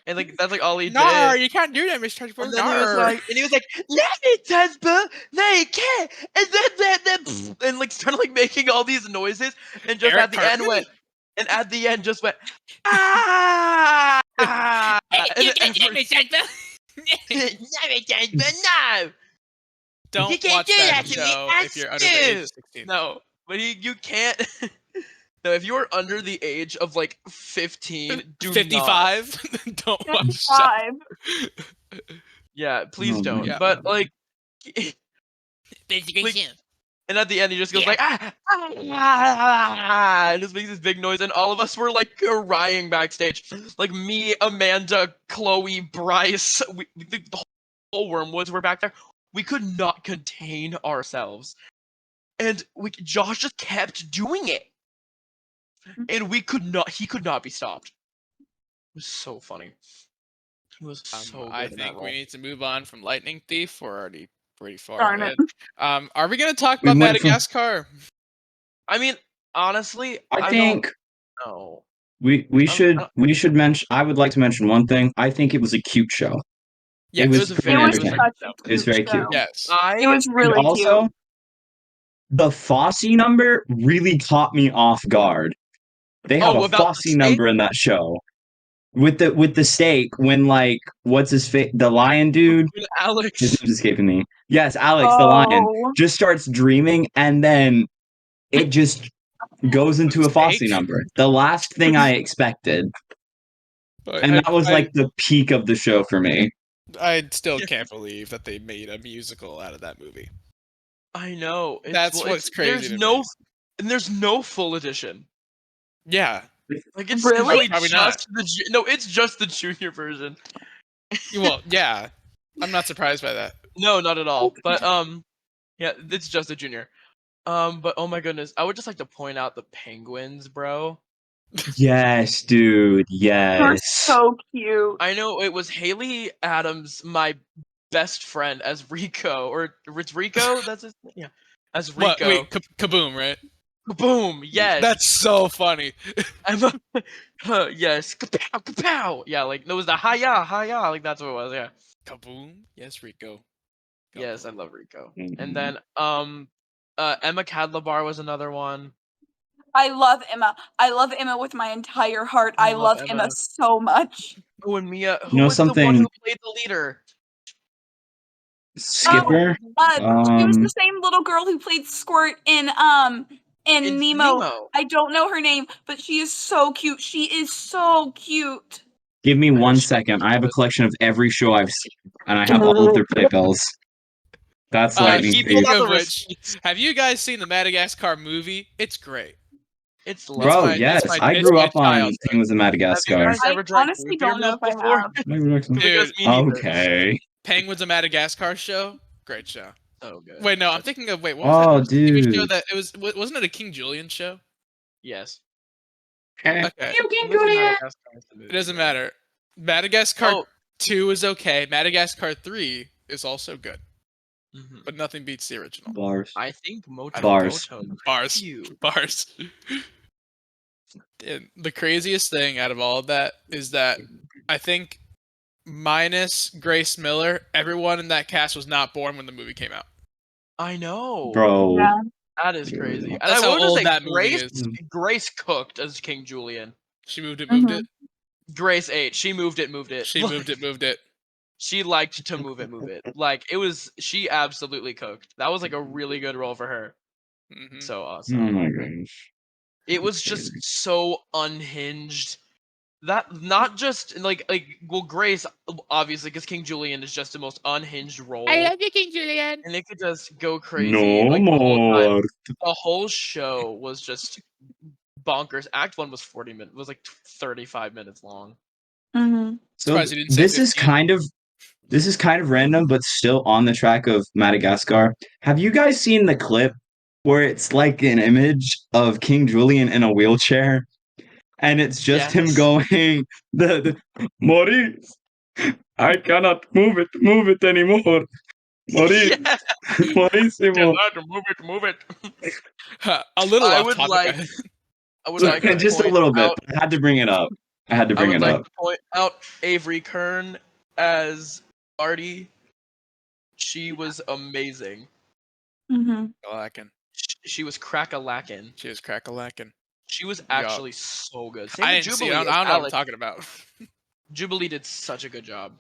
And like that's like all he
No,
did.
you can't do that, Mr.
And
Trunchbull.
then he was
No.
like, no, Trunchbull, no, you can't. And then and like started like making all these noises, and just
Eric
at the end
Cartman?
went, and at the end just went, ah,
Hey,
and
you
then
can't do
every,
it, Mr.
no, Trunchbull, no. You
Don't
can't
watch
do
that
that to me.
show if you're under the age
Stu.
of 16.
No, but you can't. No, if you are under the age of like 15, do not.
55. Don't watch that.
5.
Yeah, please
Oh my
don't.
Yeah.
But
God.
like,
Basically,
like, and at the end he just goes like and just makes this big noise, and all of us were like crying backstage. Like me, Amanda, Chloe, Bryce, the whole Wormwoods were back there. We could not contain ourselves, and Josh just kept doing it. And we could not. He could not be stopped. It was so funny. He was so
I
good in that
think we
role.
need to move on from Lightning Thief. We're already pretty far
Darn
ahead.
it.
Are we gonna talk
We
about
went from
Madagascar?
I mean, honestly,
I
I
think
don't know.
we
I
should
don't-
we should mention I would like to mention one thing. I think it was a cute show.
Yes.
It was
It
Very
was
it was
entertaining.
very
such
good.
a
It was
cute
very cute.
show.
Yes.
It was
And
really
also
cute.
the Fosse number really caught me off guard. They have a
Oh, about the
Fosse
steak?
number in that show. With the steak when like what's his face the lion dude, his
Alex.
name's escaping me. Yes, Alex the lion
Oh.
just starts dreaming and then it just goes into a Fosse
Steak?
number. The last thing I expected. And that was
I
like the peak of the show for me.
I still can't believe that they made a musical out of that movie.
I know.
That's what's crazy to me.
There's no full edition.
Yeah.
Like it's
Really?
literally
Probably
just no, it's just the junior version.
Well, yeah. I'm not surprised by that.
No, not at all. But yeah, it's just a junior. But oh my goodness, I would just like to point out the penguins, bro.
Yes, dude.
They're
Yes.
so cute.
I know it was Haley Adams, my best friend, as Rico, or it's Rico. That's his name? Yeah, as
What?
Rico.
Wait, kaboom, right?
Boom! Yes.
That's so funny.
Yes. Kapow! Kapow! Yeah, like it was the hiya, hiya. Like that's what it was. Yeah.
Kaboom. Yes, Rico.
Yes, I
Kaboom.
love Rico.
Mhm.
And then Emma Cadlabar was another one.
I love Emma. I love Emma with my entire heart.
I
I
love
love Emma
Emma.
so much.
Oh, and Mia.
You
Who
know
was the one who
something,
played the leader?
Skipper?
She was the same little girl who played Squirt in
In
Nemo.
Nemo.
I don't know her name, but she is so cute. She is so cute.
Give me
I know
1
she-
second. I have a collection of every show I've seen, and I have all of their playbills. That's lightning
He pulled
speed.
out
Speaking
the
of which,
receipts.
have you guys seen the Madagascar movie? It's great.
It's
Bro,
lovely.
yes, I
it's
grew
my
up on
childhood.
Penguins of
Have you
Madagascar.
guys ever
I
drank root
honestly
beer
don't know
milk
if I
before?
have.
Because
Dude,
me neither.
Okay.
Penguins of Madagascar show, great show.
So good.
Wait, no, I'm
That's-
thinking of what was that?
Oh,
What was the TV show
dude.
that it was? Wasn't it a King Julian show?
Yes.
Okay,
Penguins of Madagascar is the movie,
it doesn't
bro.
matter. Madagascar
Oh.
2 is okay. Madagascar 3 is also good,
Mhm.
but nothing beats the original.
Bars.
I think Moto
Bars.
Moto.
Bars,
You.
bars. And the craziest thing out of all of that is that I think minus Grace Miller, everyone in that cast was not born when the movie came out.
I know.
Bro.
Yeah.
That is crazy. And
That's
I
how
wanted to
old
say
that movie
Grace
is.
Grace cooked as King Julian.
She moved it.
Mhm.
Grace ate. She moved it.
She moved it.
She liked to move it. Like it was she absolutely cooked. That was like a really good role for her.
Hmm
So
Oh
awesome.
my gosh.
It was just so unhinged. That not just like well Grace obviously because King Julian is just the most unhinged role.
you, King Julian.
And it could just go crazy
No
like the whole time.
more.
The whole show was just bonkers. Act 1 was 40 minutes. Was like 35 minutes long.
Mhm.
So
Surprised you didn't say
this is
15.
kind of random, but still on the track of Madagascar. Have you guys seen the clip where it's like an image of King Julian in a wheelchair, and it's just him
Yes.
going the Maurice, I cannot move it anymore. Maurice,
Yeah.
Maurissimo.
Move it.
A little
I
off
would
topic.
like I would like to
Just a
point
little bit.
out
I had to bring it up.
I would like to point out Avery Kern as Artie. She was amazing.
Mhm.
Lacking.
She was crack-a-lackin'.
She was crack-a-lacking.
She was actually so good. Same
I
with
didn't see.
Jubilee
I
as
don't know what I'm
Alex.
talking about.
Jubilee did such a good job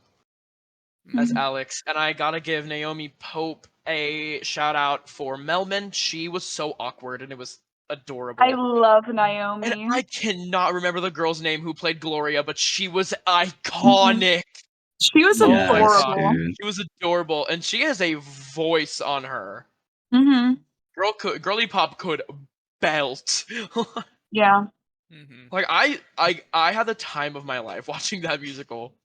as
Mhm.
Alex, and I gotta give Naomi Pope a shout out for Melman. She was so awkward and it was adorable.
I love
And
Naomi.
I cannot remember the girl's name who played Gloria, but she was iconic.
She was
Oh
Yes,
my god,
adorable.
dude.
she was adorable, and she has a voice on her.
Mhm.
Girly Pop could belt.
Yeah.
Hmm
Like I had the time of my life watching that musical.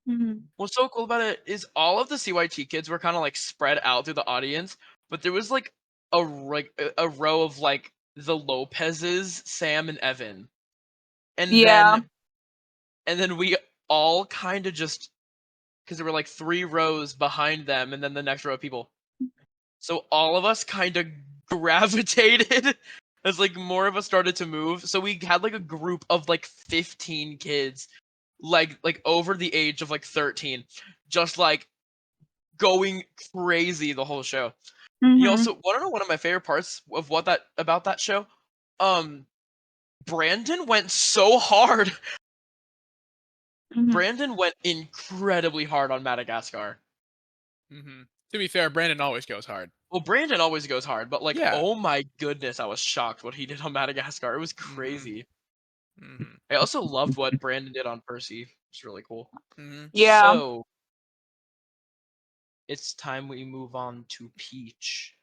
Mhm.
What's so cool about it is all of the CYT kids were kind of like spread out through the audience, but there was like a row of like the Lopez's, Sam and Evan, and
Yeah.
then we all kind of just because there were like 3 rows behind them, and then the next row of people. So all of us kind of gravitated as like more of us started to move. So we had like a group of like 15 kids, like over the age of like 13, just like going crazy the whole show. You
Mhm.
also want to know one of my favorite parts of about that show? Brandon went so hard.
Mhm.
Brandon went incredibly hard on Madagascar.
hmm To be fair, Brandon always goes hard.
Well, Brandon always goes hard, but like,
Yeah.
oh my goodness, I was shocked what he did on Madagascar. It was crazy.
hmm
I also loved what Brandon did on Percy. It's really cool.
hmm
Yeah.
So it's time we move on to Peach.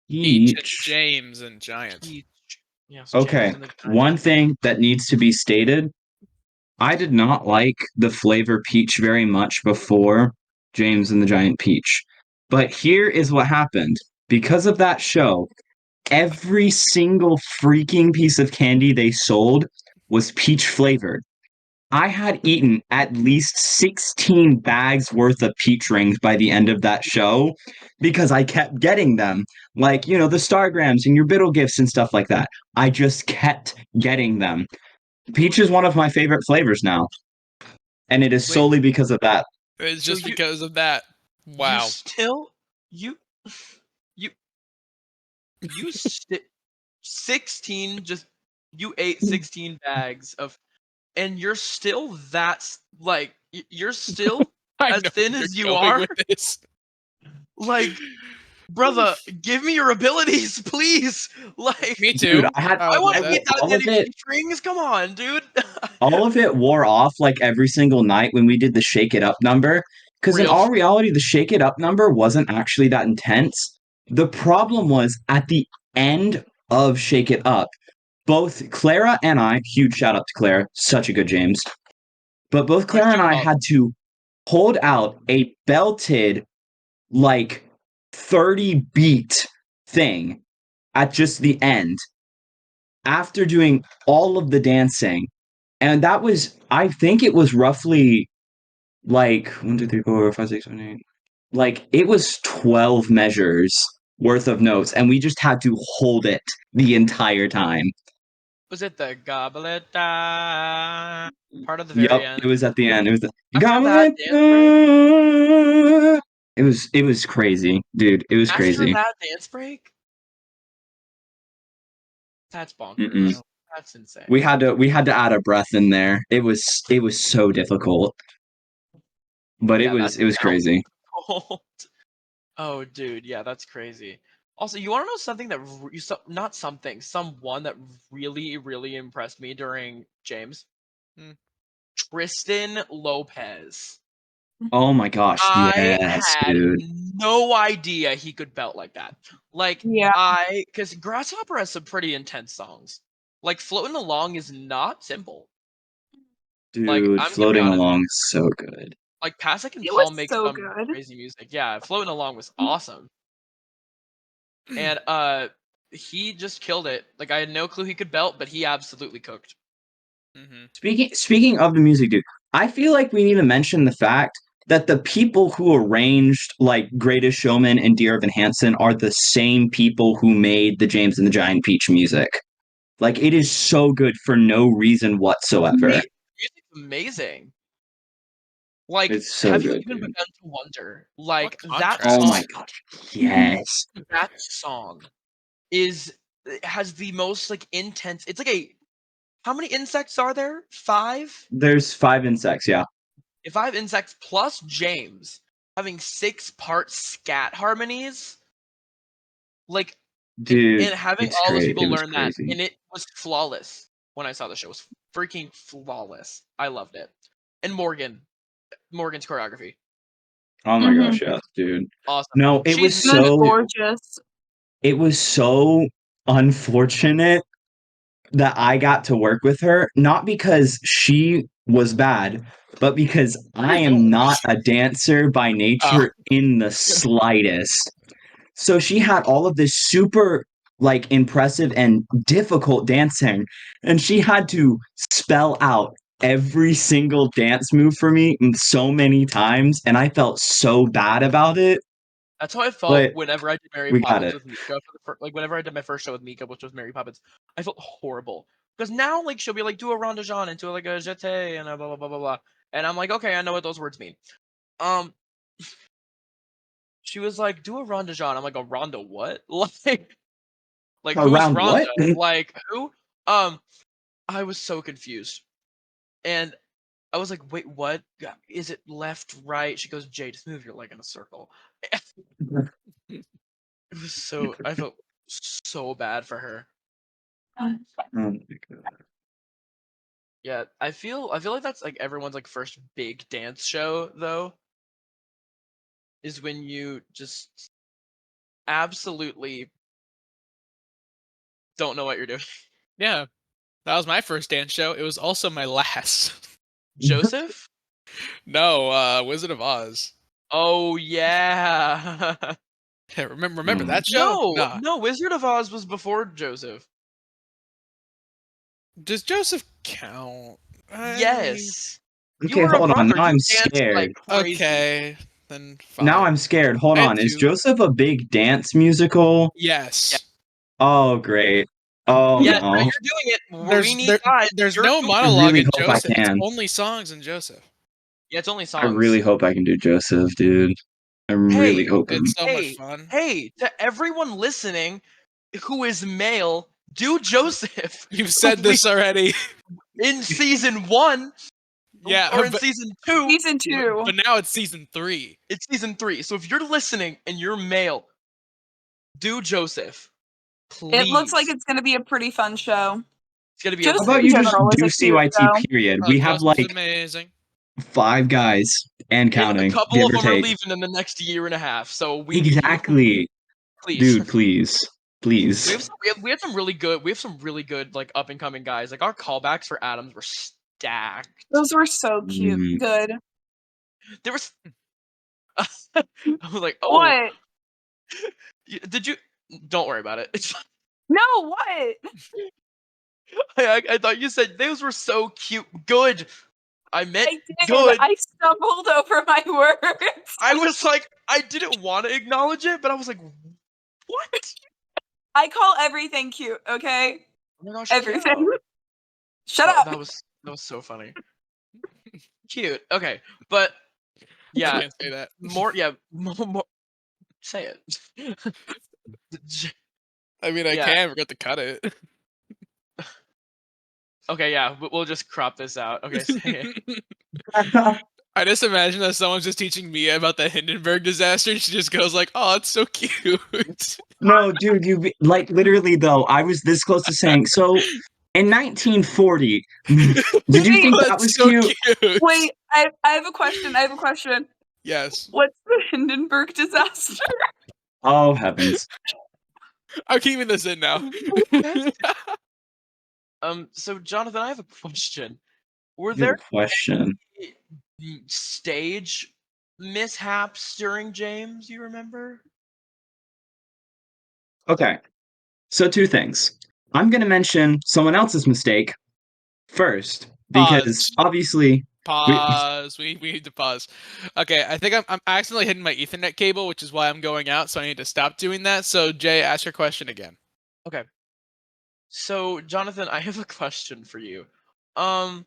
Peach and
Each.
James and Giant.
Peach. Yes.
Okay,
James and the Giant.
one thing that needs to be stated, I did not like the flavor peach very much before James and the Giant Peach. But here is what happened. Because of that show, every single freaking piece of candy they sold was peach flavored. I had eaten at least 16 bags worth of peach rings by the end of that show because I kept getting them. Like, you know, the Stargrams and your Biddle gifts and stuff like that. I just kept getting them. Peach is one of my favorite flavors now. And it is
Wait.
solely because of that.
It's
So
just
you-
because of that.
You
Wow.
still you you you sti- 16, just you ate 16 bags of, and you're still like you're still
I
as
know
thin
where
as
you're
you
going
are.
with this.
Like, brother, give me your abilities, please. Like,
Me
Dude,
too. I
I
would
want
love
to
that.
eat that
all of
many
it.
strings. Come on, dude.
All of it wore off like every single night when we did the Shake It Up number. Because in
Real.
all reality, the Shake It Up number wasn't actually that intense. The problem was at the end of Shake It Up, both Clara and I, huge shout out to Clara, such a good James, but both
Right,
Clara and
super
I
love.
had to hold out a belted, like 30 beat thing at just the end after doing all of the dancing. And that was, I think it was roughly like 1, 2, 3, 4, 5, 6, 7, 8. Like it was 12 measures worth of notes, and we just had to hold it the entire time.
Was it the goblet part at the very
Yep,
end?
it was at the end. It was the
After that
goblet.
dance break,
It was crazy, dude. It was
after
crazy.
that dance break, that's
Mm-mm.
bonkers. That's insane.
We had to add a breath in there. It was so difficult, but it
Yeah,
was
that's
it was crazy.
cold. Oh, dude, yeah, that's crazy. Also, you want to know something that not something, someone that really, really impressed me during James?
Hmm.
Tristan Lopez.
Oh my gosh,
I
yes,
had
dude.
no idea he could belt like that. Like,
Yeah.
because Grasshopper has some pretty intense songs. Like, Floating Along is not simple. Like,
Dude,
I'm gonna be
floating
honest.
along is so good.
Like, Pasek and
It was
Paul make
so
some
good.
crazy music. Yeah, Floating Along was awesome. And he just killed it. Like, I had no clue he could belt, but he absolutely cooked.
Mm-hmm.
Speaking of the music, dude, I feel like we need to mention the fact that the people who arranged like Greatest Showman and Dear Evan Hansen are the same people who made the James and the Giant Peach music. Like it is so good for no reason whatsoever.
Music's amazing. Like,
It's so
have you
good,
even
dude.
begun to wonder?
What
Like, that
Oh
song,
contrast?
my gosh. Yes.
that song is has the most like intense. It's like how many insects are there? 5?
There's 5 insects, yeah.
5 insects plus James having 6-part scat harmonies. Like,
Dude,
and having
it's
all those
great.
people
It was
learn that,
crazy.
and it was flawless when I saw the show. It was freaking flawless. I loved it. And Morgan's choreography,
Oh my
Mhm.
gosh, yes, dude.
awesome.
No,
She's
It was
ninja too.
gorgeous.
it was so unfortunate that I got to work with her, not because she was bad, but because I am not a dancer by
Oh,
nature in the slightest. So she had all of this super like impressive and difficult dancing, and she had to spell out every single dance move for me so many times, and I felt so bad about it,
That's how I felt
but
whenever I did Mary
we got
Poppins
it.
with Mika. Like whenever I did my first show with Mika, which was Mary Poppins, I felt horrible because now like she'll be like do a ronde de Jean into like a jeté and a blah blah blah blah blah, and I'm like okay, I know what those words mean. Um, she was like do a ronde de Jean. I'm like a ronde what? Like who's
Around what?
Rondo? Like who? Um, I was so confused, and I was like, wait, what? Is it left, right? She goes, Jay, just move your leg in a circle. It was so I felt so bad for her.
Oh my God.
Yeah, I feel like that's like everyone's like first big dance show though, is when you just absolutely don't know what you're doing.
yeah. That was my first dance show. It was also my last.
Joseph?
No, Wizard of Oz.
Oh yeah.
Yeah, remember
Mm.
that show?
No,
Nah.
no, Wizard of Oz was before Joseph.
Does Joseph count? I mean,
Yes. You
Okay,
were a
hold on.
brother.
Now
You
I'm
danced like
scared.
crazy.
okay, then
Now
fine.
I'm scared. Hold
I had
on. Is
two.
Joseph a big dance musical?
Yeah.
Yes.
Oh, great. Oh
Yes, now
no.
you're doing it. We
There's
need
there
guys.
there's
You're
no
doing
I
it.
monologue
really
in
hope I
Joseph. It's
can.
only songs in Joseph.
Yeah, it's only
I really
songs.
hope I can do Joseph, dude. I'm really
Hey,
hoping.
It's so much
hey,
fun.
hey, to everyone listening who is male, Dude Joseph.
You've said this already.
In season 1
Yeah,
or in
but,
season 2.
Season 2.
but now it's season 3.
It's season 3. So if you're listening and you're male, Dude Joseph, please.
It looks like it's going to be a pretty fun show.
It's gonna be
Just
How
amazing.
about
in
you just
general, is
do
a cute
CYT
show.
period?
Oh,
We have
Joseph's
like
amazing.
5 guys and
And
counting,
a couple
give
of
or
them are
take.
leaving in the next year and a half, so we need you.
Exactly.
Please.
Dude, please. Please.
We have some really good like up and coming guys. Like our callbacks for Adams were stacked.
Those were so cute.
Mm.
Good.
There was I was like, oh,
What?
did you? Don't worry about it. It's fine.
No, what?
I thought you said those were so cute. Good. I meant
I did.
good.
I stumbled over my words.
I was like, I didn't want to acknowledge it, but I was like, what?
I call everything cute, okay?
Oh my gosh,
Everything.
cute.
Shut up.
That was so funny. Cute. Okay, but
I
yeah,
can't say that.
more, say it.
I mean, I
Yeah.
can. We're going to cut it.
Okay, yeah, we'll just crop this out. Okay, say it.
I just imagine that someone's just teaching Mia about the Hindenburg disaster, and she just goes like, "Oh, it's so cute."
No, dude, like literally though, I was this close to saying, so in 1940, did you think that
That's
was
so
cute?
cute.
Wait, I have a question.
Yes.
What's the Hindenburg disaster?
Oh heavens.
I'm keeping this in now.
So Jonathan, I have a question. Were
You have
there
a question.
stage mishaps during James, you remember?
Okay. So 2 things. I'm gonna mention someone else's mistake first, because
Pause.
obviously
Pause. We need to pause. Okay, I think I'm accidentally hitting my Ethernet cable, which is why I'm going out. So I need to stop doing that. So Jay, ask your question again.
Okay. So Jonathan, I have a question for you. Um,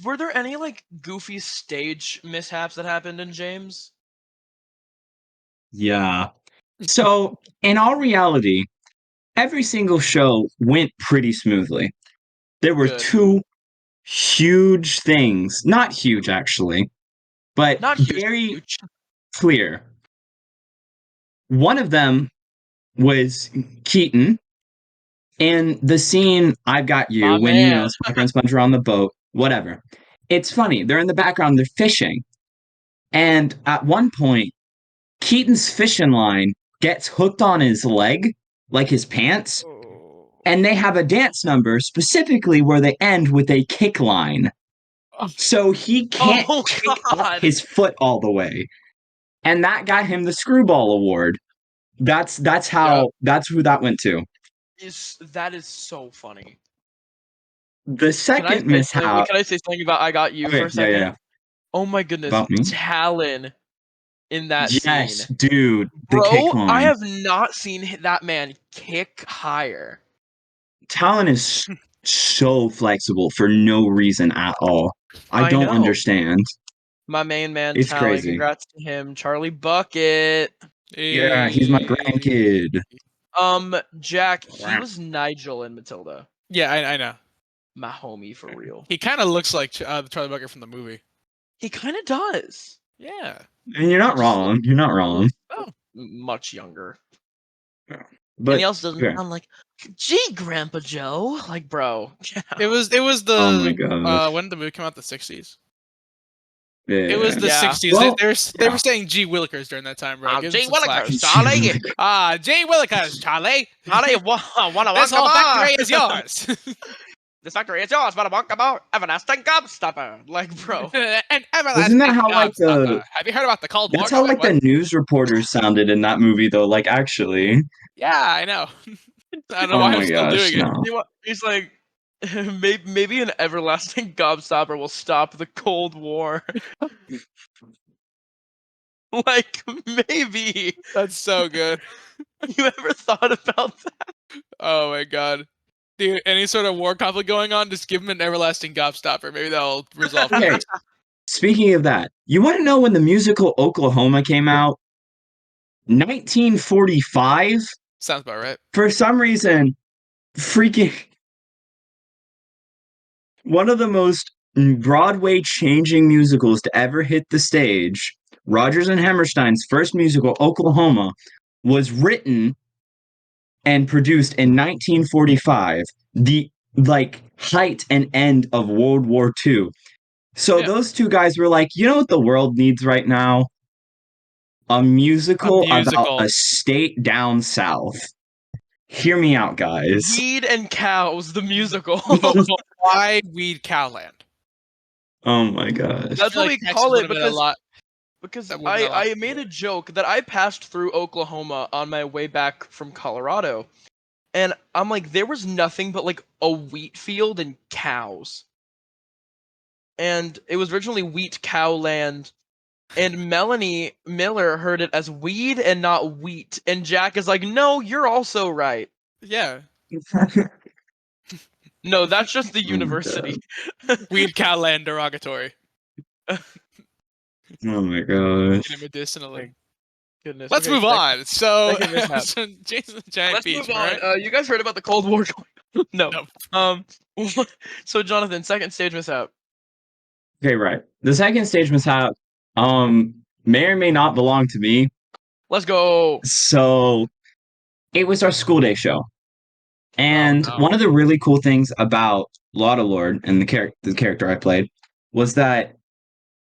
were there any like goofy stage mishaps that happened in James?
yeah. So in all reality, every single show went pretty smoothly. There were
Good.
2 huge things, not huge actually, but
Not huge.
very
Huge.
clear. One of them was Keaton in the scene "I've Got You"
My
when
man.
Soccer and Sponge are on the boat, whatever. It's funny. They're in the background, they're fishing, and at one point, Keaton's fishing line gets hooked on his leg, like his pants, and they have a dance number specifically where they end with a kick line. So he can't
Oh
kick up
God.
his foot all the way. And that got him the Screwball Award. That's who that went to.
That is so funny.
The second mishap.
Can I say something about I Got You
Okay,
for a second?
yeah.
Oh my goodness,
About me?
Talon in that
Yes,
scene.
dude. The
Bro,
kick
I
line.
have not seen that man kick higher.
Talon is so flexible for no reason at all. I
I
don't
know.
understand.
My main man,
It's
Tally.
crazy.
Congrats to him. Charlie Bucket.
Yeah, he's my grandkid.
Jack, he was Nigel in Matilda.
Yeah, I know.
My homie for real.
He kind of looks like the Charlie Bucket from the movie.
He kind of does.
Yeah.
And you're not wrong. You're not wrong.
Much younger.
But
And he also doesn't
okay.
sound like, gee, Grandpa Joe. Like, bro.
It was the
Oh my gosh.
when did the movie come out? The 60s.
Yeah.
It was the
Yeah.
60s.
Well,
they were saying G Willikers during that time, bro. Give them
Gee
some slack.
Willikers, Charlie.
G Willikers, Charlie.
Charlie, wanna
This whole factory is yours.
This factory is yours, but I walk about everlasting gobstopper. Like, bro.
An everlasting
Wasn't that how like
gobstopper. Have you heard about the Cold War?
that's how like the
What?
news reporters sounded in that movie though, like actually.
Yeah, I know. I don't know
Oh
why
my
I'm still
gosh,
doing it.
no.
He's like, maybe an everlasting gobstopper will stop the Cold War. Like, maybe.
That's so good.
You ever thought about that?
Oh my god. Dude, any sort of war conflict going on, just give him an everlasting gobstopper. Maybe that'll resolve
Okay.
things.
Speaking of that, you want to know when the musical Oklahoma came out? 1945?
Sounds about right.
For some reason, freaking one of the most Broadway changing musicals to ever hit the stage, Rodgers and Hammerstein's first musical, Oklahoma, was written and produced in 1945, the height and end of World War II. So
Yeah.
those two guys were like, you know what the world needs right now? A musical about
musical.
a state down south. Hear me out, guys.
Weed and Cows, the musical.
But why Weed Cowland?
Oh my gosh.
That's what we
Texas
call
would
it
have been a lot.
because
That would've been a lot
I made a joke that I passed through Oklahoma on my way back from Colorado, and I'm like, there was nothing but like a wheat field and cows, and it was originally Wheat Cow Land. And Melanie Miller heard it as weed and not wheat, and Jack is like, no, you're also right.
Yeah.
No, that's just the
Oh my
university.
Weed Cowland derogatory.
Oh my gosh.
In it medicinally.
Goodness.
Let's
Okay,
move on. So,
second mishap.
so Jason the Giant
Let's
Peach,
move on.
right?
You guys heard about the Cold War? No.
No.
So Jonathan, second stage mishap.
Okay, right. The second stage mishap may or may not belong to me.
Let's go.
So it was our school day show. And
no.
one of the really cool things about Lord and the character I played was that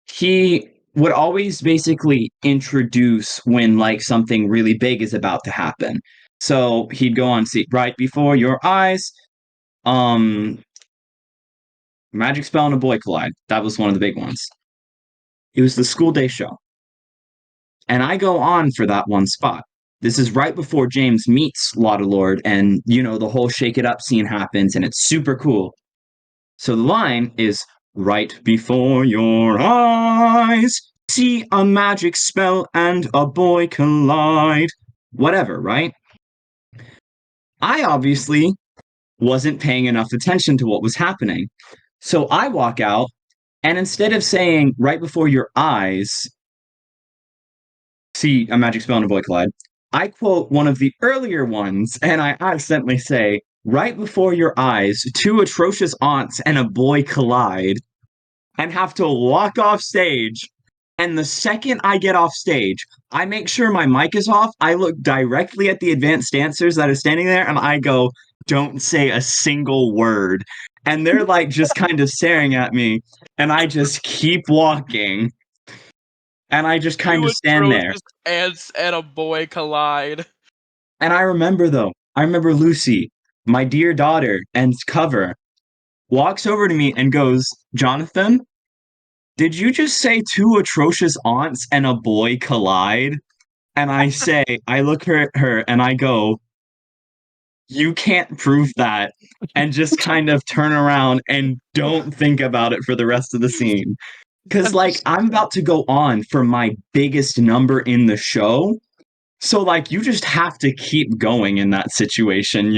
he would always basically introduce when something really big is about to happen. So he'd go on, see right before your eyes, magic spell and a boy collide. That was one of the big ones. It was the school day show. And I go on for that one spot. This is right before James meets Lord, and the whole shake it up scene happens, and it's super cool. So the line is right before your eyes, see a magic spell and a boy collide. Whatever, right? I obviously wasn't paying enough attention to what was happening. So I walk out, and instead of saying right before your eyes, see a magic spell and a boy collide, I quote one of the earlier ones, and I accidentally say, right before your eyes, two atrocious aunts and a boy collide, and have to walk off stage. And the second I get off stage, I make sure my mic is off. I look directly at the advanced dancers that are standing there, and I go, don't say a single word. And they're just kind of staring at me, and I just keep walking. And I just kind
Two
of stand there.
atrocious ants and a boy collide.
And I remember Lucy, my dear daughter and cover, walks over to me and goes, Jonathan, did you just say two atrocious aunts and a boy collide? And I look at her and I go, you can't prove that. And just kind of turn around and don't think about it for the rest of the scene. Because, I'm about to go on for my biggest number in the show. So, you just have to keep going in that situation,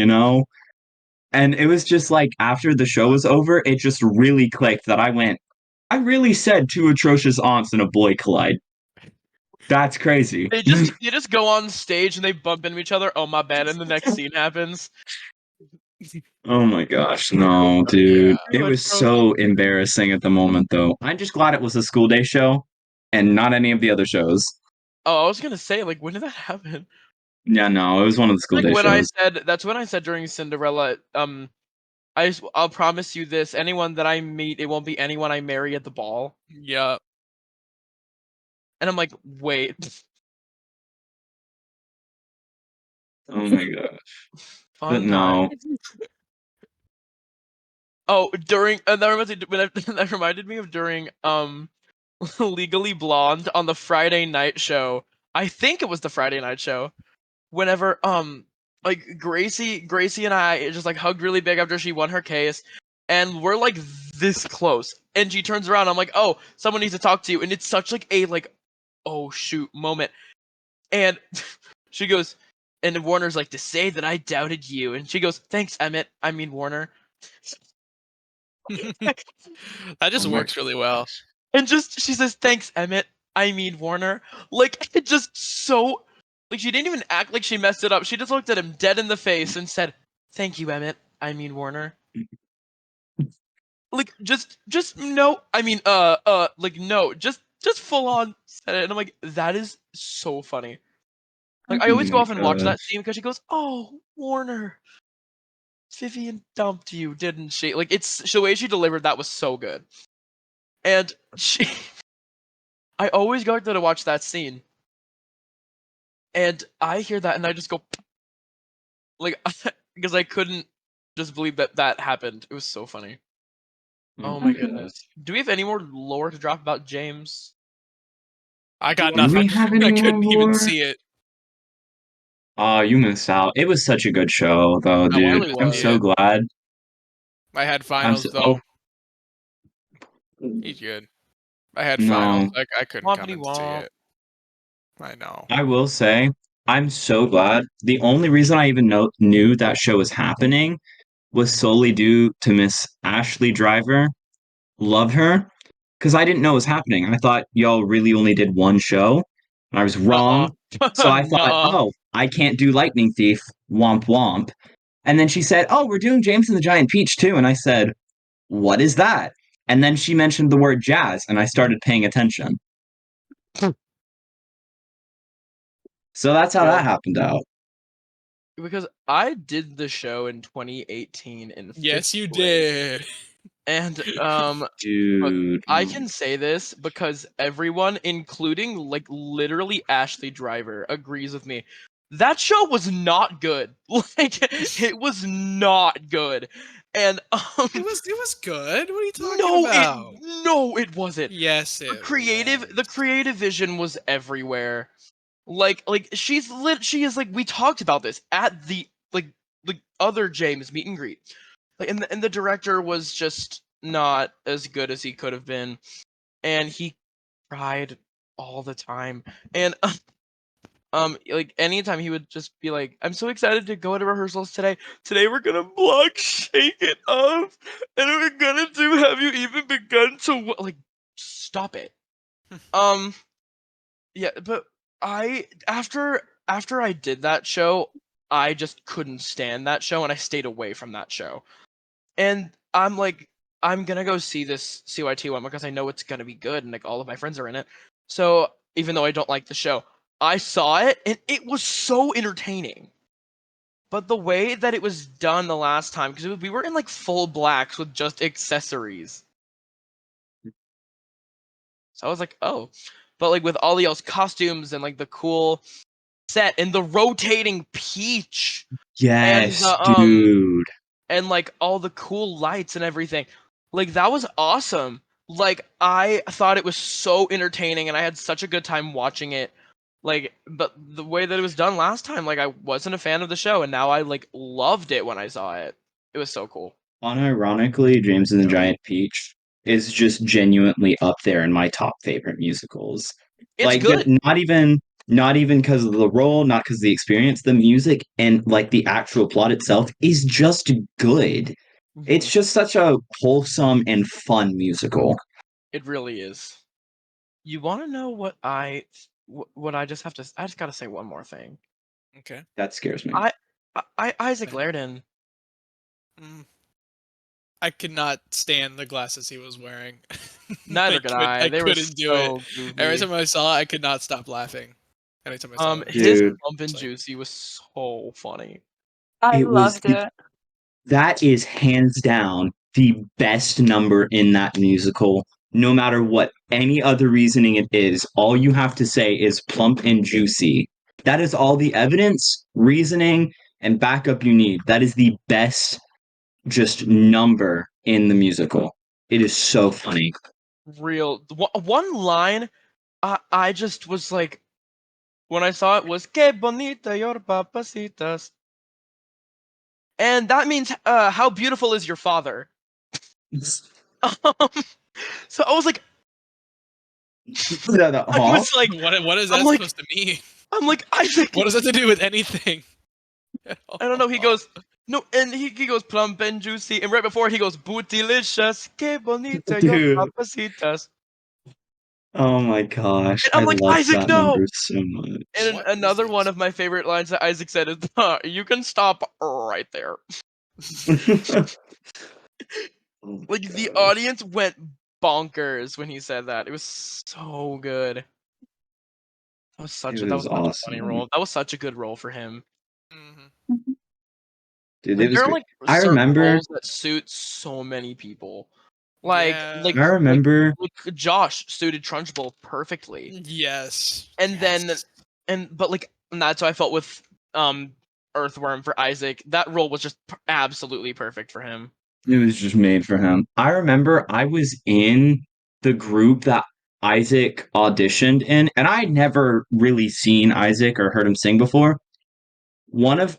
And it was just after the show was over, it just really clicked that I really said two atrocious aunts and a boy collide. That's crazy.
They just go on stage and they bump into each other. Oh my bad, and the next scene happens.
Oh my gosh, no, dude.
Yeah.
It was so embarrassing at the moment, though. I'm just glad it was a school day show and not any of the other shows.
Oh, I was gonna say, like, when did that happen?
Yeah, no, it was one of the school
Like
day
when
shows.
that's when I said during Cinderella, I'll promise you this: anyone that I meet, it won't be anyone I marry at the ball.
Yeah.
And I'm like, wait,
Oh my gosh. But
fun
no.
time. Oh, during that reminded me of during Legally Blonde on the Friday night show. I think it was the Friday night show. Whenever like Gracie and I just like hugged really big after she won her case, and we're like this close, and she turns around. I'm like, oh, someone needs to talk to you, and it's such like a oh shoot moment, and she goes, and Warner's like, to say that I doubted you, and she goes, thanks Emmett, I mean Warner.
That just
Oh my
works really well.
And just she says, thanks Emmett, I mean Warner. Like it just so like she didn't even act like she messed it up. She just looked at him dead in the face and said, Thank you, Emmett. I mean Warner. Like just no. I mean like no. Just full on said it, and I'm like, that is so funny. Like I
Oh
always go
my
off and watch that
gosh.
scene because she goes, "Oh, Warner, Vivian dumped you, didn't she?" Like it's the way she delivered that was so good, and she. I always go to watch that scene, and I hear that, and I just go, like, because I couldn't just believe that that happened. It was so funny.
Oh
Oh
my
my
Mhm.
goodness.
gosh.
Do we have any more lore to drop about James?
I
Do you
got
want
Do
to
we
nothing.
touch?
have any
I
more
couldn't even
lore?
see it.
Oh, you missed out. It was such a good show, though,
I
It
dude.
wanted
really
to
I'm
see
so
was.
it.
glad.
I had
I'm so.
finals
Oh
though. He's good. I had finals.
no.
I couldn't come
Wompity
and see
womp.
it. I know.
I will say, I'm so glad. The only reason I even knew that show was happening was solely due to Miss Ashley Driver. Love her. Because I didn't know it was happening. I thought y'all really only did one show. And I was
Nuh-uh.
wrong. So I thought,
Nuh-uh.
oh, I can't do Lightning Thief. Womp womp. And then she said, oh, we're doing James and the Giant Peach too. And I said, what is that? And then she mentioned the word jazz, and I started paying attention. So that's how that
Real.
happened out.
Because I did the show in 2018 in fifth
Yes, you
grade.
did.
And but
Dude.
I can say this because everyone, including like literally Ashley Driver, agrees with me. That show was not good. Like it was not good. And
It was good. What are you talking
no,
about?
it wasn't.
Yes,
The
it
creative the
was.
creative vision was everywhere. Like she is like we talked about this at the like other James meet and greet. Like and the director was just not as good as he could have been, and he cried all the time. And like anytime he would just be like, "I'm so excited to go to rehearsals today. Today we're gonna block shake it off, and we're gonna do Have you even begun to like stop it." Um yeah, but I after I did that show, I just couldn't stand that show, and I stayed away from that show. And I'm like, I'm gonna go see this CYT one because I know it's gonna be good, and like all of my friends are in it. So even though I don't like the show, I saw it, and it was so entertaining. But the way that it was done the last time, because we were in like full blacks with just accessories, so I was like, oh. But like with all y'all's costumes and like the cool set and the rotating peach and
Yes,
the
dude.
and like all the cool lights and everything. Like that was awesome. Like I thought it was so entertaining and I had such a good time watching it. Like but the way that it was done last time, like I wasn't a fan of the show and now I like loved it when I saw it. It was so cool.
Unironically, James and the
Yeah.
Giant Peach is just genuinely up there in my top favorite musicals.
It's
Like just
good.
not even because of the role, not because of the experience, the music and like the actual plot itself is just good. It's
Mhm.
just such a wholesome and fun musical.
It really is. You want to know what I just have to I just got to say one more thing.
Okay.
That scares me.
I Isaac
Same.
Lairden.
Mm. I could not stand the glasses he was wearing.
Neither could I.
I
They were
couldn't do it.
so
Every
goofy.
time I saw it, I could not stop laughing. Every time I saw him,
His
Dude,
Plump and
it's like,
Juicy was so funny.
I
it was
loved it.
that is hands down the best number in that musical. No matter what any other reasoning it is, all you have to say is plump and juicy. That is all the evidence, reasoning, and backup you need. That is the best just number in the musical. It is so funny.
Real one line I just was like when I saw it was que bonita your papacitas. And that means how beautiful is your father? Um, so I was like I
Huh?
was like
what is
I'm
that
like
supposed to mean?
I'm like Isaac.
What does that have to do with anything?
I don't know. He goes no, and he goes plump and juicy, and right before he goes bootylicious, que bonita your
Dude,
papacitas.
Oh my gosh,
And
I
I'm like,
love
Isaac,
that
no!
number so much.
And
What is
another one
this?
of my favorite lines that Isaac said is, "You can stop right there."
Oh my
Like the
gosh.
audience went bonkers when he said that. It was so good.
It
That
was
was such a funny
awesome.
role. That was such a good role for him.
Mhm.
Dude, it
Like
was
there are
great.
like
I
certain
remember
roles that suit so many people.
Yeah.
I remember
Like Josh suited Trunchbull perfectly.
Yes.
And then
Yes.
and that's how I felt with Earthworm for Isaac. That role was just absolutely perfect for him.
it was just made for him. I remember I was in the group that Isaac auditioned in, and I had never really seen Isaac or heard him sing before.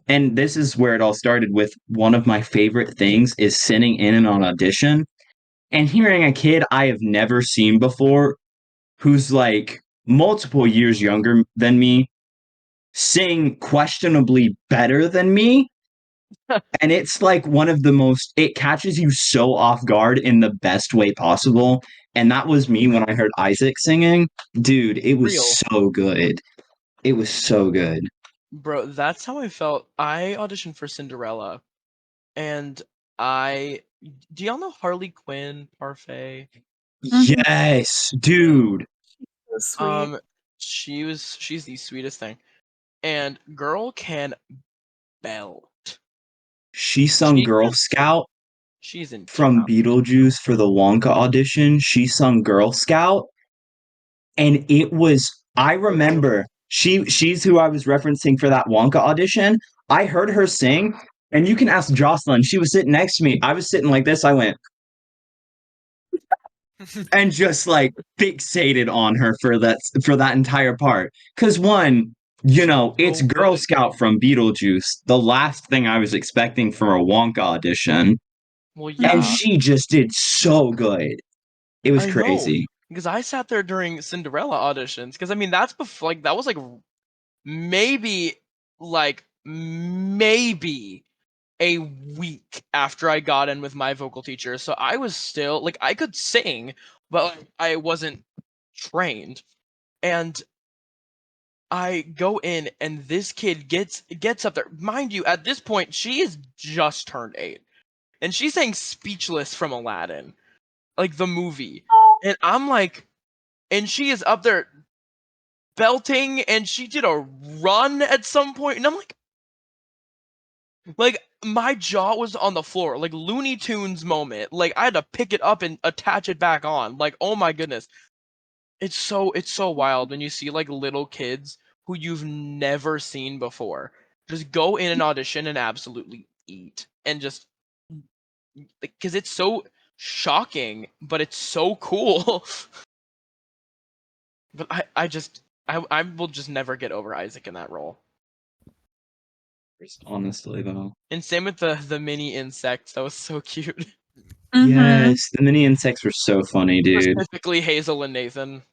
And this is where it all started with one of my favorite things is sitting in an audition and hearing a kid I have never seen before who's like multiple years younger than me sing questionably better than me. And it's like one of the most, it catches you so off guard in the best way possible. And that was me when I heard Isaac singing. Dude, it was
Real.
so good. It was so good.
Bro, that's how I felt. I auditioned for Cinderella and I do y'all know Harley Quinn Parfait?
Mhm.
Yes, dude.
So sweet.
She's the sweetest thing. And girl can belt.
She sung
She
Girl
just
Scout
she's
from
incredible.
Beetlejuice for the Wonka audition. She sung Girl Scout, and it was. I remember she's who I was referencing for that Wonka audition. I heard her sing, and you can ask Jocelyn. She was sitting next to me. I was sitting like this. I went and just like fixated on her for that entire part. Because one, it's
So
Girl
good.
Scout from Beetlejuice. The last thing I was expecting for a Wonka audition,
Well,
and
yeah,
she just did so good. It was
I know.
crazy.
Because I sat there during Cinderella auditions. Because I mean, that's before like that was maybe maybe a week after I got in with my vocal teacher. So I was still like I could sing, but like, I wasn't trained. And I go in and this kid gets up there. Mind you, at this point she is just turned 8. And she's saying Speechless from Aladdin, like the movie. And I'm like and she is up there belting and she did a run at some point and I'm like my jaw was on the floor, like Looney Tunes moment. Like I had to pick it up and attach it back on. Like oh my goodness, it's so wild when you see like little kids who you've never seen before just go in an audition and absolutely eat and just because it's so shocking, but it's so cool. But I will just never get over Isaac in that role.
Honestly, though.
And same with the mini insects. That was so cute.
Mm-hmm.
Yes, the mini insects were so funny, dude.
Specifically Hazel and Nathan.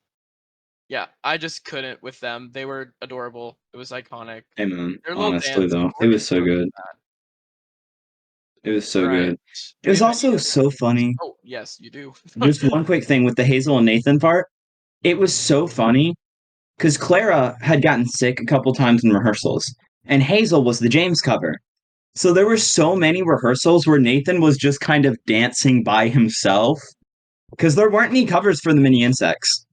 Yeah, I just couldn't with them. They were adorable. It was iconic.
Hey man,
Their little
honestly
dance.
though, it
Morgan
was so
killed
good.
that.
It was so
All right.
good.
Do
It
we
was
have any
also
other
so
questions?
funny.
Oh yes, you do.
Just one quick thing with the Hazel and Nathan part. It was so funny because Clara had gotten sick a couple times in rehearsals, and Hazel was the James cover. So there were so many rehearsals where Nathan was just kind of dancing by himself because there weren't any covers for the mini insects.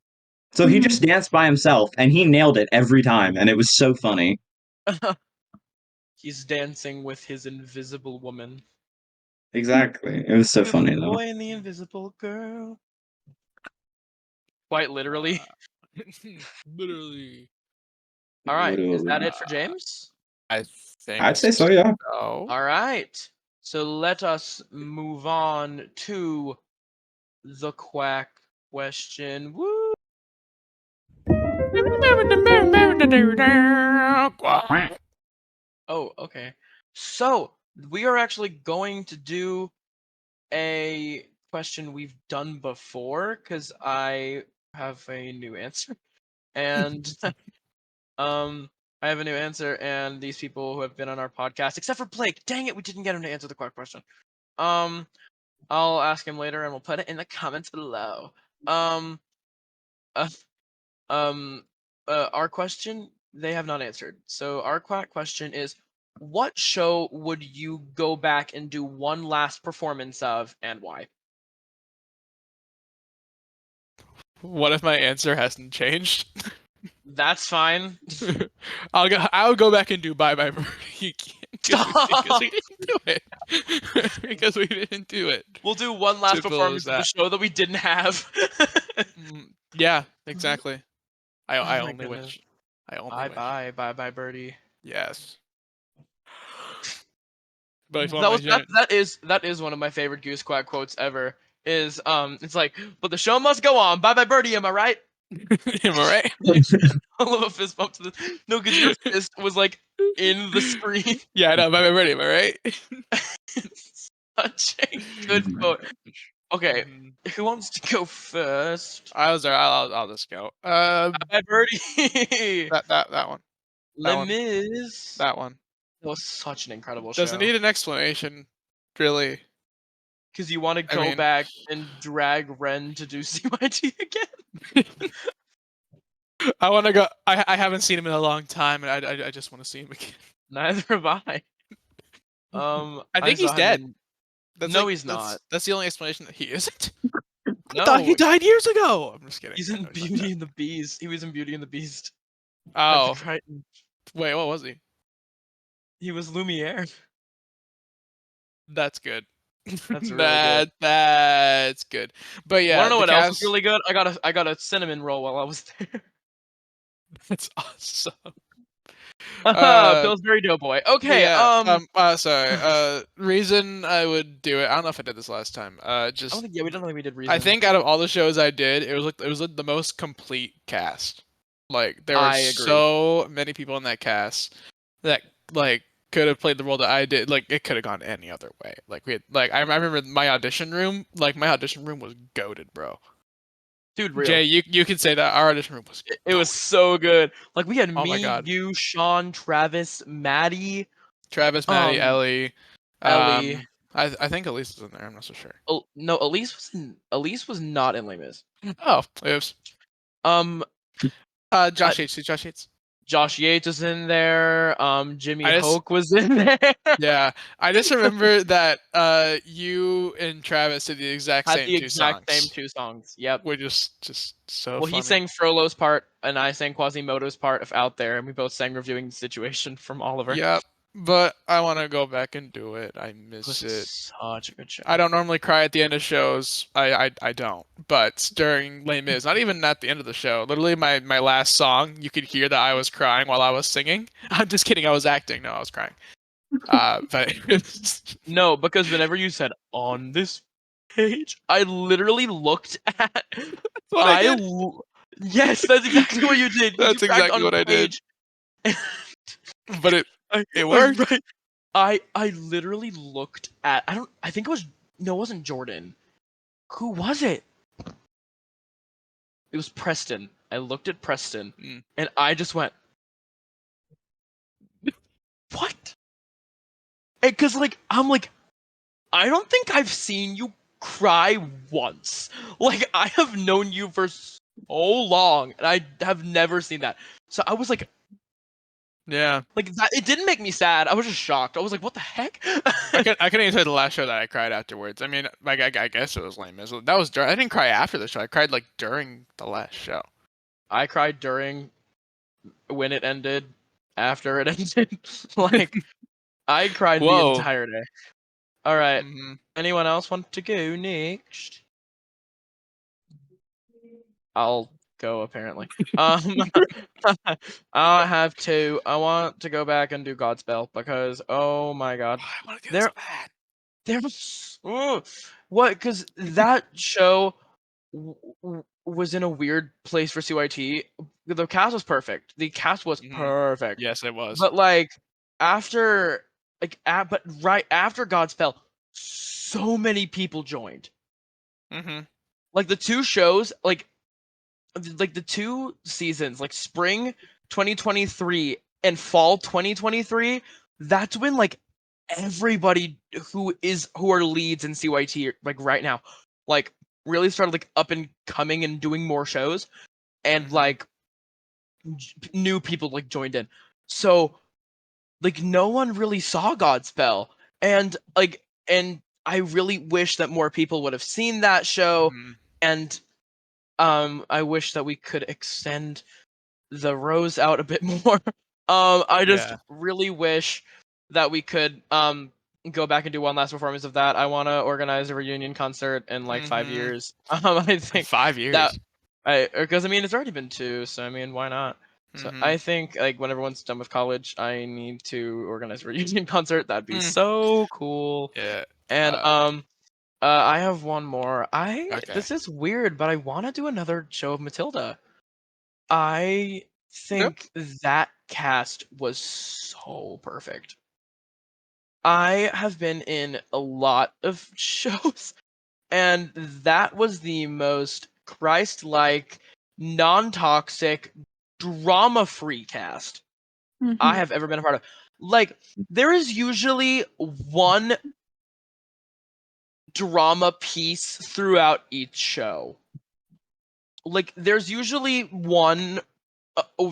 So he
Mm-hmm.
just danced by himself and he nailed it every time, and it was so funny.
He's dancing with his invisible woman.
Exactly. It was so funny
Invisible
though.
boy and the invisible girl. Quite literally.
Literally.
All right. Is that
Literally.
it for James?
I think
I'd say so, yeah.
so.
All right. So let us move on to the quack question. Woo! Oh, okay. So we are actually going to do a question we've done before because I have a new answer. And I have a new answer, and these people who have been on our podcast, except for Blake, dang it, we didn't get him to answer the quack question. Um, I'll ask him later, and we'll put it in the comments below. Um, Our question they have not answered. So our question is, what show would you go back and do one last performance of, and why?
What if my answer hasn't changed?
That's fine.
I'll go back and do Bye Bye Birdie because
Stop.
we didn't do it. Because we didn't do it.
We'll do one last
Simple as
performance of the
that.
show that we didn't have.
Yeah, exactly. I
Oh my
only
goodness.
wish. I only
Bye
wish.
bye birdie.
Yes. But if you want my
That is one of my favorite Goose Quack quotes ever. Is it's like, but the show must go on. Bye bye birdie. Am I right?
am I right?
I love a fist bump to this. No, because your fist was like in the screen.
Yeah, I know. Bye Bye Birdie. Am I right?
Such a good quote. Okay,
Mhm.
who wants to go first?
I'll just go.
Bye birdie.
That one. That
Les
one.
Mis.
That one.
That was such an incredible
Doesn't
show.
need an explanation, really.
Because you want to
I
go
mean-
back and drag Ren to do CYT again.
I want to go. I haven't seen him in a long time, and I just want to see him again.
Neither have I.
I think he's
saw him
dead.
in-
That's
No,
like-
he's not.
That's the only explanation that he isn't. I
No,
thought he died years ago. I'm just kidding.
he's
I
in
know he's not
Beauty
dead.
and the Beast. He was in Beauty and the Beast.
Oh,
At the Crichton.
wait, what was he?
He was Lumiere.
That's good.
That's really good.
That's good. But yeah,
Wanna know
the
what else is
cast-
really good? I got a cinnamon roll while I was there.
That's awesome.
Pillsbury Doughboy.
But
Okay,
yeah, sorry. Reason I would do it. I don't know if I did this last time.
I
Just
don't think we did Reason.
I think out of all the shows I did, it was like the most complete cast. Like there were
I agree.
so many people in that cast that like could have played the role that I did. Like it could have gone any other way. Like we had like I remember my audition room. Like my audition room was goated, bro.
Dude, real.
Jay, you could say that our audition room was.
It was so good. Like we had
Oh my
me,
God.
you, Sean, Travis, Maddie,
Travis, Maddie, Ellie.
Ellie.
I think Elise was in there. I'm not so sure.
No, Elise was not in Les Mis.
Oh, oops. Josh Yates. Josh Yates.
Josh Yates was in there. Jimmy
I just-
Hoke was in there.
Yeah, I just remember that you and Travis did the exact
Had
same
the
two
exact
songs.
same two songs. Yep.
We're just so
Well,
funny.
he sang Frollo's part, and I sang Quasimodo's part of Out There, and we both sang Reviewing the Situation from Oliver.
Yep, but I want to go back and do it. I
It
miss
was
it.
such a good show.
I don't normally cry at the end of shows. I don't. But during Les Mis, not even at the end of the show. Literally, my last song, you could hear that I was crying while I was singing. I'm just kidding. I was acting. No, I was crying. But
No, because whenever you said on this page, I literally looked at.
what I did.
Yes, that's exactly what you did.
That's
You cracked
exactly
on
what I did.
page.
But it worked.
Right. I literally looked at. I think it was. No, it wasn't Jordan. Who was it? It was Preston. I looked at Preston, and I just went, "What?" Because I'm like, I don't think I've seen you cry once. Like I have known you for so long, and I have never seen that. So I was like,
Yeah.
like that. It didn't make me sad. I was just shocked. I was like, "What the heck?"
I couldn't even tell you the last show that I cried afterwards. I mean, like I guess it was lame. That was I didn't cry after the show. I cried like during the last show.
I cried during, when it ended, after it ended. Like I cried the
Whoa.
entire day. All right.
Mhm.
Anyone else want to go next? I'll go apparently. I have to. I want to go back and do Godspell because oh my god,
I want to do
There-
this bad.
there was what? Because that show was in a weird place for CYT. The cast was perfect. The cast was
Mhm.
perfect.
Yes, it was.
But like after but right after Godspell, so many people joined.
Mm-hmm.
Like the two shows, like the two seasons, like spring 2023 and fall 2023, that's when like everybody who are leads in CYT like right now, like really started like up and coming and doing more shows. and like new people like joined in. So like no one really saw Godspell, and I really wish that more people would have seen that show,
Mhm.
and I wish that we could extend the rows out a bit more. I just
Yeah.
really wish that we could go back and do one last performance of that. I want to organize a reunion concert in like 5
Mhm.
years. I think
5
that
years.
because I mean it's already been 2, so I mean why not? So
Mhm.
I think like when everyone's done with college, I need to organize a reunion concert. That'd be
Mm.
so cool.
Yeah.
And I have one more.
Okay.
This is weird, but I want to do another show of Matilda. I think that cast was so perfect. I have been in a lot of shows, and that was the most Christ-like, non-toxic, drama-free cast I have ever been a part of. Like, there is usually one drama piece throughout each show. Like, there's usually one.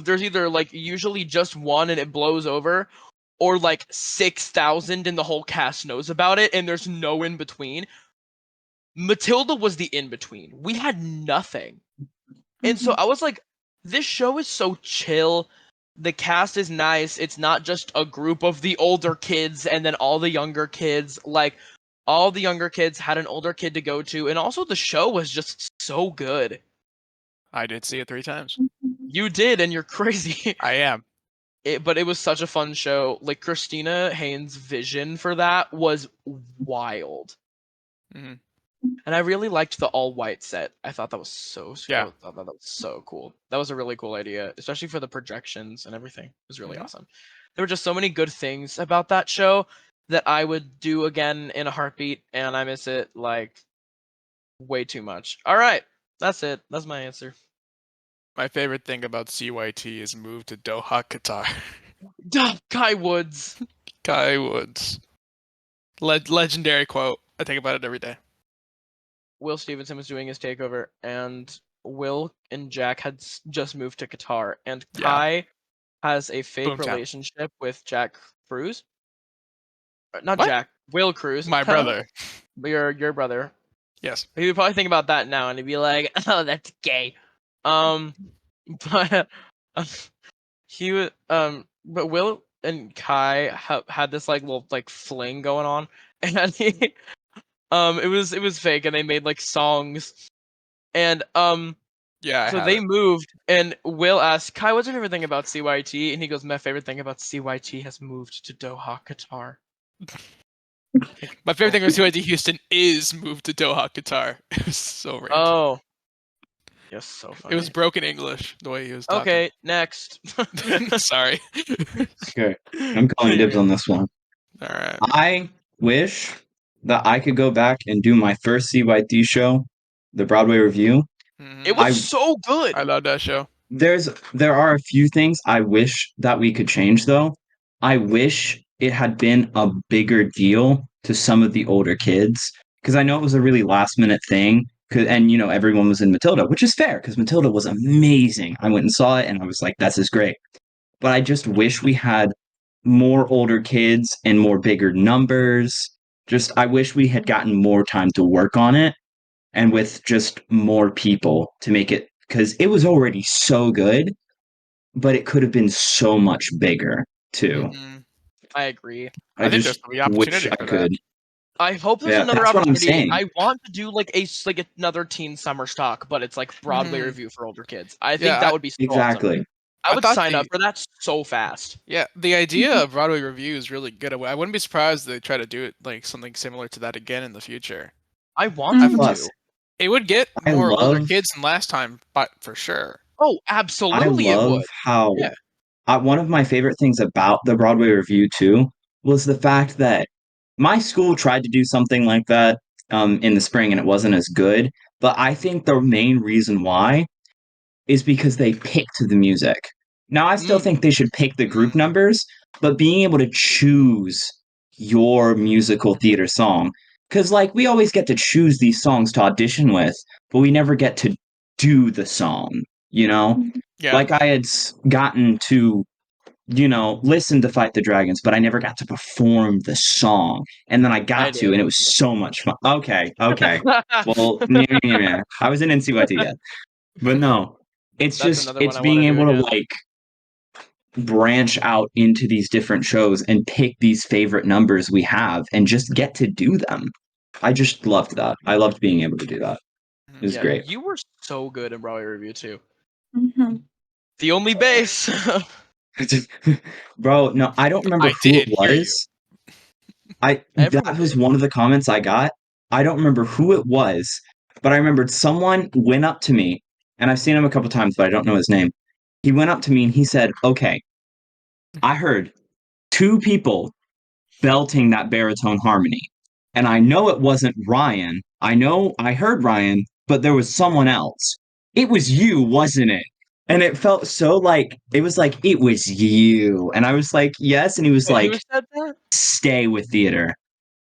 There's either like usually just one and it blows over, or like 6,000 and the whole cast knows about it, and there's no in between. Matilda was the in between. We had nothing. And so I was like, this show is so chill. The cast is nice. It's not just a group of the older kids and then all the younger kids. Like, all the younger kids had an older kid to go to. And also, the show was just so good.
I did see it 3 times.
You did, and you're crazy.
I am.
But it was such a fun show. Like, Christina Haynes' vision for that was wild.
Mhm.
And I really liked the all white set. I thought that was so
Yeah.
I thought that was so cool. That was a really cool idea, especially for the projections and everything. It was really
Mhm.
awesome. There were just so many good things about that show that I would do again in a heartbeat, and I miss it like way too much. All right, that's it. That's my answer.
My favorite thing about CYT is move to Doha, Qatar.
Kai Woods.
Kai Woods. Legendary quote. I think about it every day.
Will Stevenson was doing his takeover, and Will and Jack had just moved to Qatar, and
Yeah.
Kai has a fake
Boomtown.
relationship with Jack Cruz. Not
What?
Jack, Will Cruz.
My brother.
Your brother.
Yes.
He would probably think about that now, and he'd be like, "Oh, that's gay." But he would but Will and Kai had this like little like fling going on, and it was fake, and they made like songs, and
Yeah, I
so
have
they
it.
moved, and Will asked Kai, "What's your favorite thing about CYT?" And he goes, "My favorite thing about CYT has moved to Doha, Qatar." Like,
My favorite thing with CYT Houston is move to Doha, Qatar. It was so random.
oh, you're so
It was
funny.
broken English the way he was talking.
Okay, next.
Sorry.
Okay, I'm calling dibs on this one.
All right.
I wish that I could go back and do my first CYT show, the Broadway review.
It
Mhm.
was
I
so good.
I love that show.
there are a few things I wish that we could change though. I wish it had been a bigger deal to some of the older kids because I know it was a really last minute thing. And you know everyone was in Matilda, which is fair because Matilda was amazing. I went and saw it and I was like, "This is great." But I just wish we had more older kids and more bigger numbers. Just I wish we had gotten more time to work on it and with just more people to make it because it was already so good, but it could have been so much bigger too.
Mhm.
I agree.
I
I
think there's
just
the
wish
opportunity
I
for that.
could.
I hope there's
Yeah,
another
that's what I'm
opportunity.
saying.
I want to do like another teen summer stock, but it's like Broadway
Mhm.
review for older kids. I think
Yeah,
that would be so awesome.
Exactly.
I
I
would
thought
sign up
the
for that so fast.
the idea of Broadway review is really good. I wouldn't be surprised if they try to do it like something similar to that again in the future.
I want them
Plus,
to.
It would get
I
more older
love
kids than last time, but for sure.
Oh,
I
absolutely it
love
would.
how
Yeah.
one of my favorite things about the Broadway review too was the fact that my school tried to do something like that in the spring and it wasn't as good. But I think the main reason why is because they picked the music. Now, I still think they should pick the group
Mm.
numbers, but being able to choose your musical theater song, because like we always get to choose these songs to audition with, but we never get to do the song. you know?
Yeah.
Like I had gotten to, listen to Fight the Dragons, but I never got to perform the song. And then I got to,
did.
and it was so much fun. Okay. Well, I was in NCYT yet. But no,
That's another one
it's
I want
being
to do
able to
again.
like branch out into these different shows and pick these favorite numbers we have and just get to do them. I just loved that. I loved being able to do that. It was
Yeah,
great.
you were so good in Broadway Review too.
Mhm.
The only bass.
Bro, no, I don't remember
I
who it
did hear you.
was. That
Everyone
was
did.
one of the comments I got. I don't remember who it was, but I remembered someone went up to me, and I've seen him a couple times, but I don't know his name. He went up to me and he said, "Okay, I heard two people belting that baritone harmony. And I know it wasn't Ryan. I know I heard Ryan, but there was someone else. It was you, wasn't it?" And it felt so like, it was like, it was you. And I was like, yes. And he was
Wait,
like,
who said that?
stay with theater.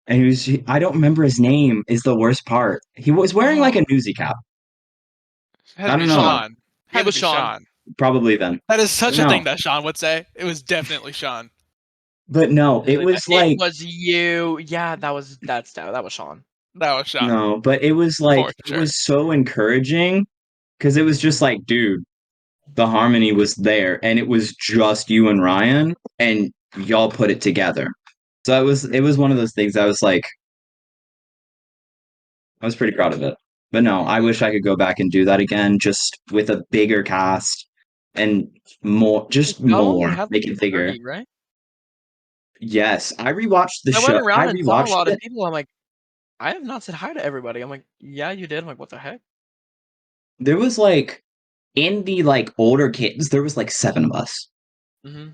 And I don't remember his name, is the worst part. He was wearing like
Oh,
a newsy cap.
Had
I
to be
don't know though.
Sean.
it
Had to
was
be
Sean.
Sean.
Probably then.
That is such
But
a thing
no.
that Sean would say. It was definitely Sean.
But no,
He's
it
like,
was
it
like,
was you. Yeah, that was Sean.
That was Sean.
no, but it was like,
For
it
sure.
was so encouraging because it was just like, dude, the harmony was there and it was just you and Ryan and y'all put it together. So it was one of those things I was like, I was pretty proud of it. But no, I wish I could go back and do that again just with a bigger cast and more, just
Y'all only
more,
had
make
like
it bigger.
30, right?
Yes, I rewatched the
I went
show. I
around and saw a
rewatched
lot of
it.
people. I'm like, I have not said hi to everybody. I'm like, yeah, you did. I'm like, what the heck?
There was like in the like older kids, there was like 7 of us.
Hmm.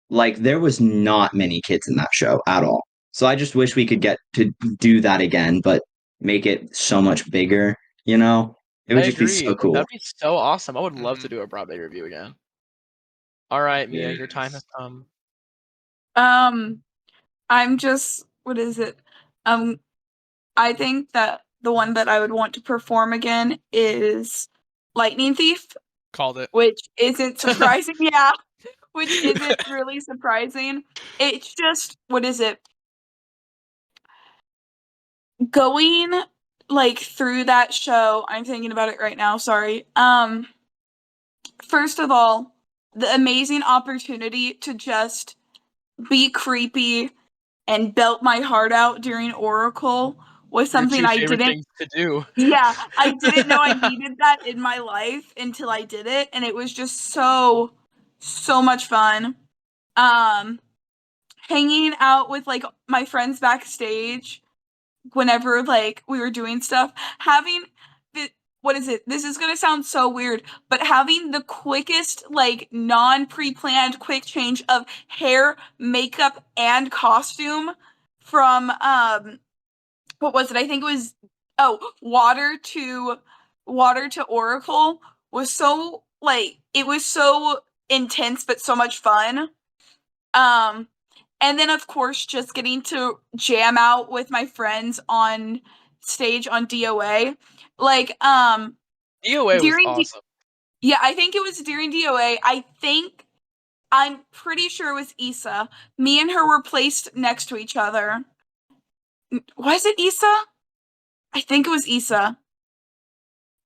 Like there was not many kids in that show at all. So I just wish we could get to do that again, but make it so much bigger, you know? It
I
would just be
agree.
so
Like
cool.
that'd be so awesome. I would love to
Mhm.
do a Broadway review again. All right, Mia, your time
Yes.
has come.
I'm just, what is it? Um, I think that the one that I would want to perform again is Lightning Thief,
Called it.
which isn't surprising. Yeah, which isn't really surprising. It's just, what is it? Going like through that show, I'm thinking about it right now, sorry. First of all, the amazing opportunity to just be creepy and belt my heart out during Oracle was
Your
something
two
I
favorite
didn't.
things to do.
Yeah, I didn't know I needed that in my life until I did it, and it was just so much fun. Um, Hanging out with like my friends backstage whenever like we were doing stuff, having the what is it? This is gonna sound so weird, but having the quickest, like non pre-planned quick change of hair, makeup, and costume from what was it? I think it was water to Oracle was so like it was so intense but so much fun. Um and then of course just getting to jam out with my friends on stage on DOA. Like
DOA was
during
awesome.
yeah, I think it was during DOA. I'm pretty sure it was Issa. Me and her were placed next to each other. Was it Issa? I think it was Issa.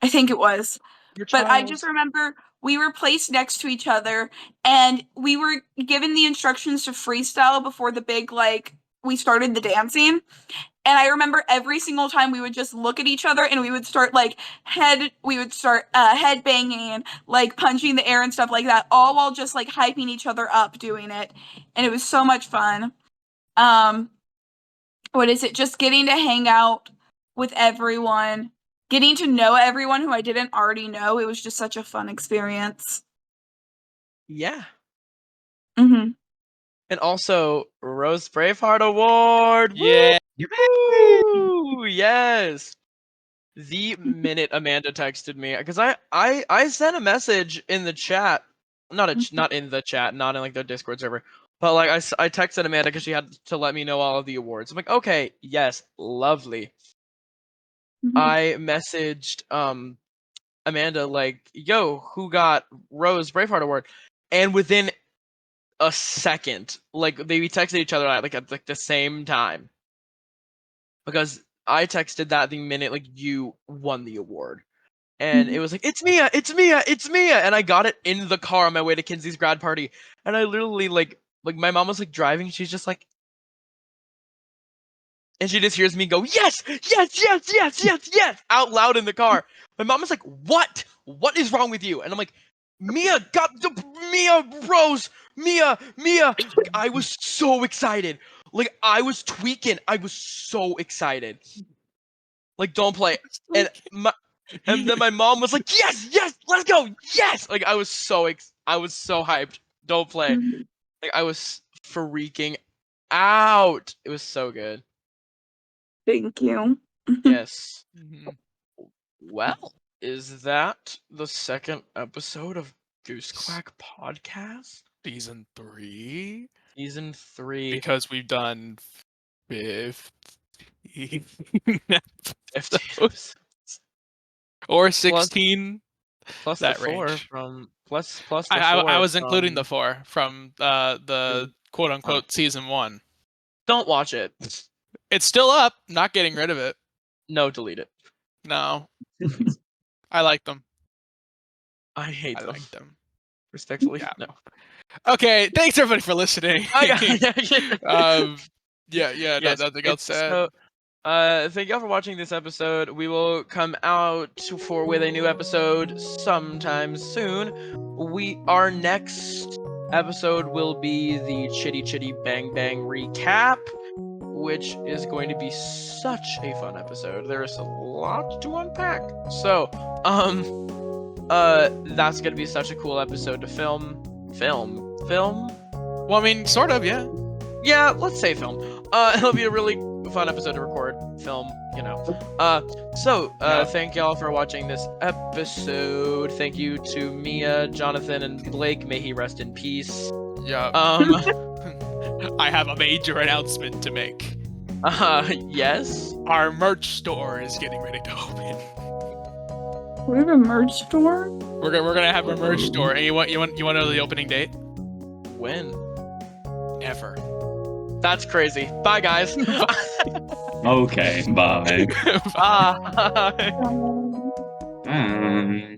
I think it was.
Your
But I
child.
just remember we were placed next to each other and we were given the instructions to freestyle before the big, like, we started the dancing. And I remember every single time we would just look at each other and we would start head banging, like punching the air and stuff like that, all while just like hyping each other up doing it. And it was so much fun. Um, what is it? Just getting to hang out with everyone, getting to know everyone who I didn't already know. It was just such a fun experience.
Yeah.
Mm-hmm.
And also Rose Braveheart Award.
Yeah.
Woo! Yes. The minute Amanda texted me, because I sent a message in the chat, not in the chat, not in like the Discord server, but like I texted Amanda because she had to let me know all of the awards. I'm like, okay, yes, lovely.
Mm-hmm.
I messaged Amanda, like, yo, who got Rose Braveheart Award? And within a second, like, they texted each other at like the same time. Because I texted that the minute like you won the award. And it was like, it's Mia, it's Mia, it's Mia, and I got it in the car on my way to Kinsey's grad party, and I literally like my mom was like driving, she's just like, and she just hears me go, yes, yes, yes, yes, yes, yes, out loud in the car. My mom is like, what is wrong with you? And I'm like, Mia got the Mia Rose, Mia. I was so excited, like I was tweaking, I was so excited, like don't play. And then my mom was like, yes, yes, let's go, yes. Like I was so hyped. Don't play. Like I was freaking out. It was so good.
Thank you.
Yes.
Mhm.
Well, is that the second episode of Goose Quack Podcast?
Season 3?
Season 3.
Because we've done 15
15
episodes.
episodes.
Or 16.
Plus
that
the 4
range.
from plus the 4
I was including the
from-
4 from the quote unquote season 1.
Don't watch it.
It's still up. Not getting rid of it.
No, delete it.
No. I like them.
I hate
I
them.
like them.
Respectfully,
Yeah.
no.
Okay, thanks everybody for listening.
Um,
yeah,
yes,
nothing else said.
so, thank y'all for watching this episode. We will come out with a new episode sometime soon. Our next episode will be the Chitty Chitty Bang Bang recap, which is going to be such a fun episode. There is a lot to unpack. So, that's gonna be such a cool episode to film.
Well, I mean, sort of, yeah.
Yeah, let's say film. It'll be a really fun episode to record, film, you know.
Yeah.
Thank y'all for watching this episode. Thank you to Mia, Jonathan, and Blake. May he rest in peace.
Yeah. I have a major announcement to make.
Yes.
Our merch store is getting ready to open.
We have a merch store?
We're gonna have a merch store. And you want to know the opening date?
When?
Never.
That's crazy. Bye, guys.
Okay, bye.
Bye.
Um,
Bye.